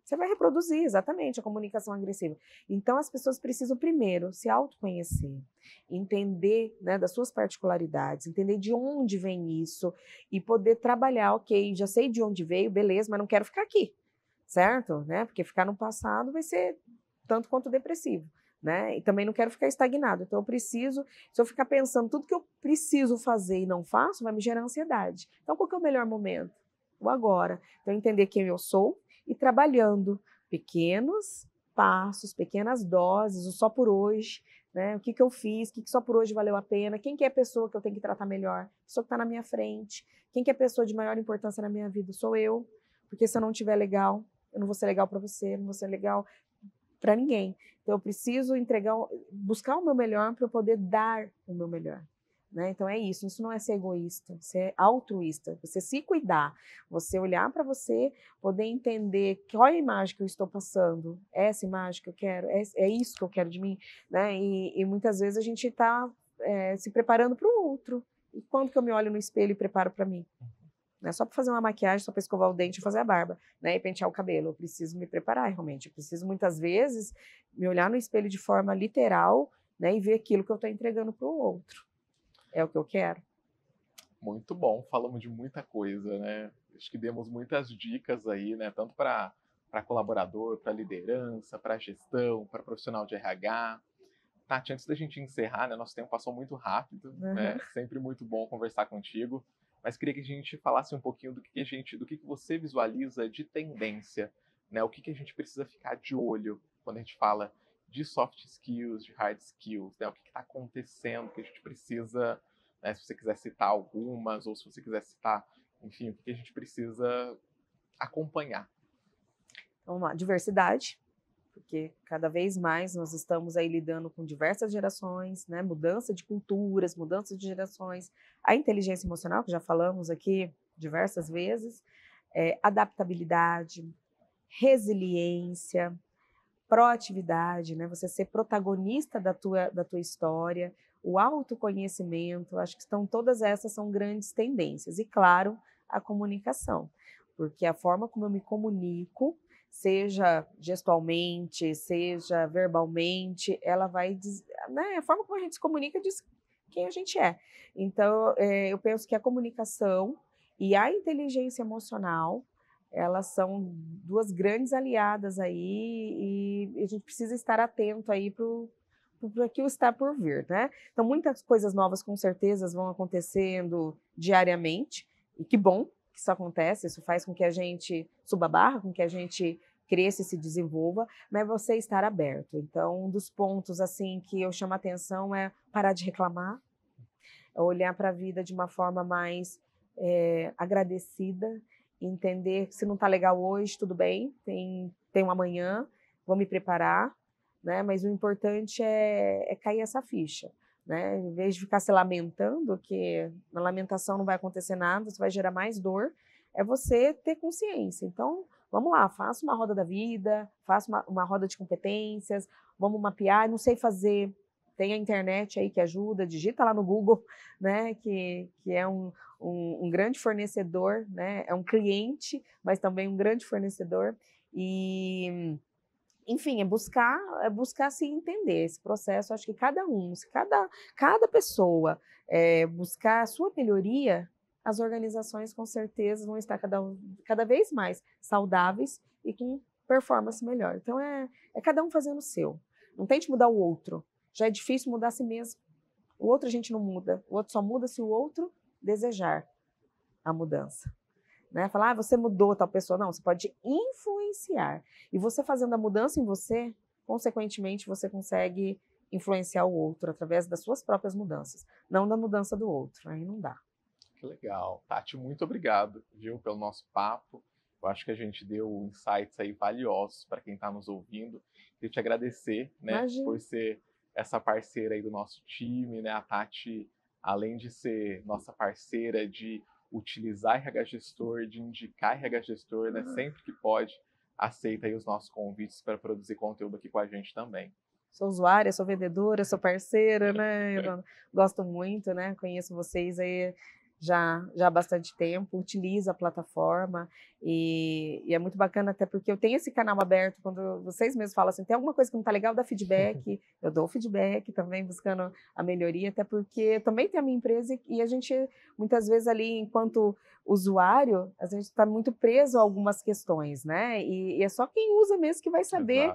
Você vai reproduzir, exatamente, a comunicação agressiva. Então, as pessoas precisam, primeiro, se autoconhecer, entender, né, das suas particularidades, entender de onde vem isso e poder trabalhar, ok, já sei de onde veio, beleza, mas não quero ficar aqui. Certo? Né? Porque ficar no passado vai ser tanto quanto depressivo. Né? E também não quero ficar estagnado. Então, se eu ficar pensando tudo que eu preciso fazer e não faço, vai me gerar ansiedade. Então, qual que é o melhor momento? O agora. Então, entender quem eu sou e trabalhando pequenos passos, pequenas doses, o só por hoje. Né? O que eu fiz, o que só por hoje valeu a pena, quem que é a pessoa que eu tenho que tratar melhor? A pessoa que está na minha frente. Quem que é a pessoa de maior importância na minha vida? Sou eu. Porque se eu não estiver legal, eu não vou ser legal para você, não vou ser legal para ninguém. Então, eu preciso buscar o meu melhor para eu poder dar o meu melhor. Né? Então, é isso. Isso não é ser egoísta, ser altruísta. Você se cuidar, você olhar para você, poder entender qual é a imagem que eu estou passando. É essa imagem que eu quero? É isso que eu quero de mim? Né? E muitas vezes a gente está se preparando para o outro. E quando que eu me olho no espelho e preparo para mim? Não é só para fazer uma maquiagem, só para escovar o dente e fazer a barba, né? E pentear o cabelo. Eu preciso me preparar, realmente. Eu preciso, muitas vezes, me olhar no espelho de forma literal, né? E ver aquilo que eu estou entregando para o outro. É o que eu quero. Muito bom. Falamos de muita coisa, né? Acho que demos muitas dicas aí, né? Tanto para colaborador, para liderança, para gestão, para profissional de RH. Tati, antes da gente encerrar, né? Nosso tempo passou muito rápido, né? Sempre muito bom conversar contigo. Mas queria que a gente falasse um pouquinho do que você visualiza de tendência, né? O que a gente precisa ficar de olho quando a gente fala de soft skills, de hard skills, né? O que está acontecendo, que a gente precisa, né? Se você quiser citar algumas, ou se você quiser citar, enfim, o que a gente precisa acompanhar. Vamos lá, diversidade, porque cada vez mais nós estamos aí lidando com diversas gerações, né? Mudança de culturas, mudança de gerações, a inteligência emocional, que já falamos aqui diversas vezes, adaptabilidade, resiliência, proatividade, né? Você ser protagonista da tua história, o autoconhecimento, acho que todas essas são grandes tendências. E, claro, a comunicação, porque a forma como eu me comunico, seja gestualmente, seja verbalmente, ela vai, né? A forma como a gente se comunica diz quem a gente é. Então, eu penso que a comunicação e a inteligência emocional, elas são duas grandes aliadas aí e a gente precisa estar atento aí para o que está por vir, né? Então, muitas coisas novas com certeza vão acontecendo diariamente e que bom que isso acontece, isso faz com que a gente suba a barra, com que a gente cresça e se desenvolva, mas você estar aberto. Então, um dos pontos assim que eu chamo a atenção é parar de reclamar, é olhar para a vida de uma forma mais agradecida, entender que se não está legal hoje, tudo bem, tem um amanhã, vou me preparar, né? Mas o importante é cair essa ficha, né? Em vez de ficar se lamentando, que na lamentação não vai acontecer nada, isso vai gerar mais dor, é você ter consciência. Então, vamos lá, faça uma roda da vida, faça uma roda de competências, vamos mapear, não sei fazer, tem a internet aí que ajuda, digita lá no Google, né, que é um grande fornecedor, né, é um cliente, mas também um grande fornecedor, e enfim, é buscar se entender esse processo. Acho que se cada pessoa buscar a sua melhoria, as organizações com certeza vão estar cada vez mais saudáveis e com performance melhor. Então é cada um fazendo o seu. Não tente mudar o outro. Já é difícil mudar a si mesmo. O outro a gente não muda. O outro só muda se o outro desejar a mudança. Né? Falar, você mudou tal pessoa. Não, você pode influenciar. E você fazendo a mudança em você, consequentemente, você consegue influenciar o outro através das suas próprias mudanças, não da mudança do outro. Aí não dá. Que legal. Tati, muito obrigado, viu, pelo nosso papo. Eu acho que a gente deu insights aí valiosos para quem está nos ouvindo. Queria te agradecer, né, por ser essa parceira aí do nosso time, né? A Tati, além de ser nossa parceira de utilizar RH Gestor, de indicar RH Gestor, né? Sempre que pode, aceita aí os nossos convites para produzir conteúdo aqui com a gente também. Sou usuária, sou vendedora, sou parceira, né? Eu gosto muito, né? Conheço vocês aí já há bastante tempo, utilizo a plataforma e é muito bacana até porque eu tenho esse canal aberto, quando vocês mesmos falam assim, tem alguma coisa que não está legal, dá feedback, eu dou feedback também, buscando a melhoria, até porque também tem a minha empresa e a gente, muitas vezes ali, enquanto usuário, a gente está muito preso a algumas questões, né? E é só quem usa mesmo que vai saber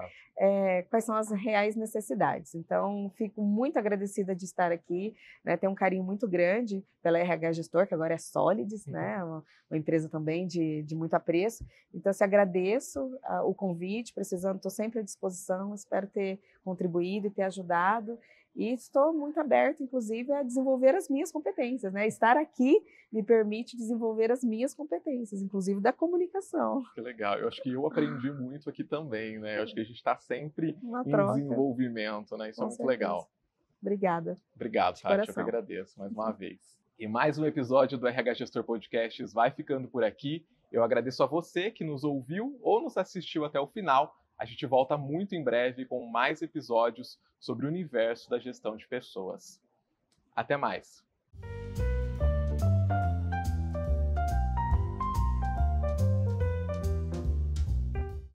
quais são as reais necessidades. Então, fico muito agradecida de estar aqui, né? Tenho um carinho muito grande pela RH Gestor, que agora é Solids, né? Uma empresa também de muito apreço. Então, se agradeço o convite, precisando, estou sempre à disposição, espero ter contribuído e ter ajudado. E estou muito aberta, inclusive, a desenvolver as minhas competências, né? Estar aqui me permite desenvolver as minhas competências, inclusive da comunicação. Que legal. Eu acho que eu aprendi muito aqui também, né? Eu acho que a gente está sempre Uma em troca. desenvolvimento, né? Isso é muito legal. Obrigada. Obrigado, Tati. Eu que agradeço mais uma vez. E mais um episódio do RH Gestor Podcasts vai ficando por aqui. Eu agradeço a você que nos ouviu ou nos assistiu até o final. A gente volta muito em breve com mais episódios sobre o universo da gestão de pessoas. Até mais!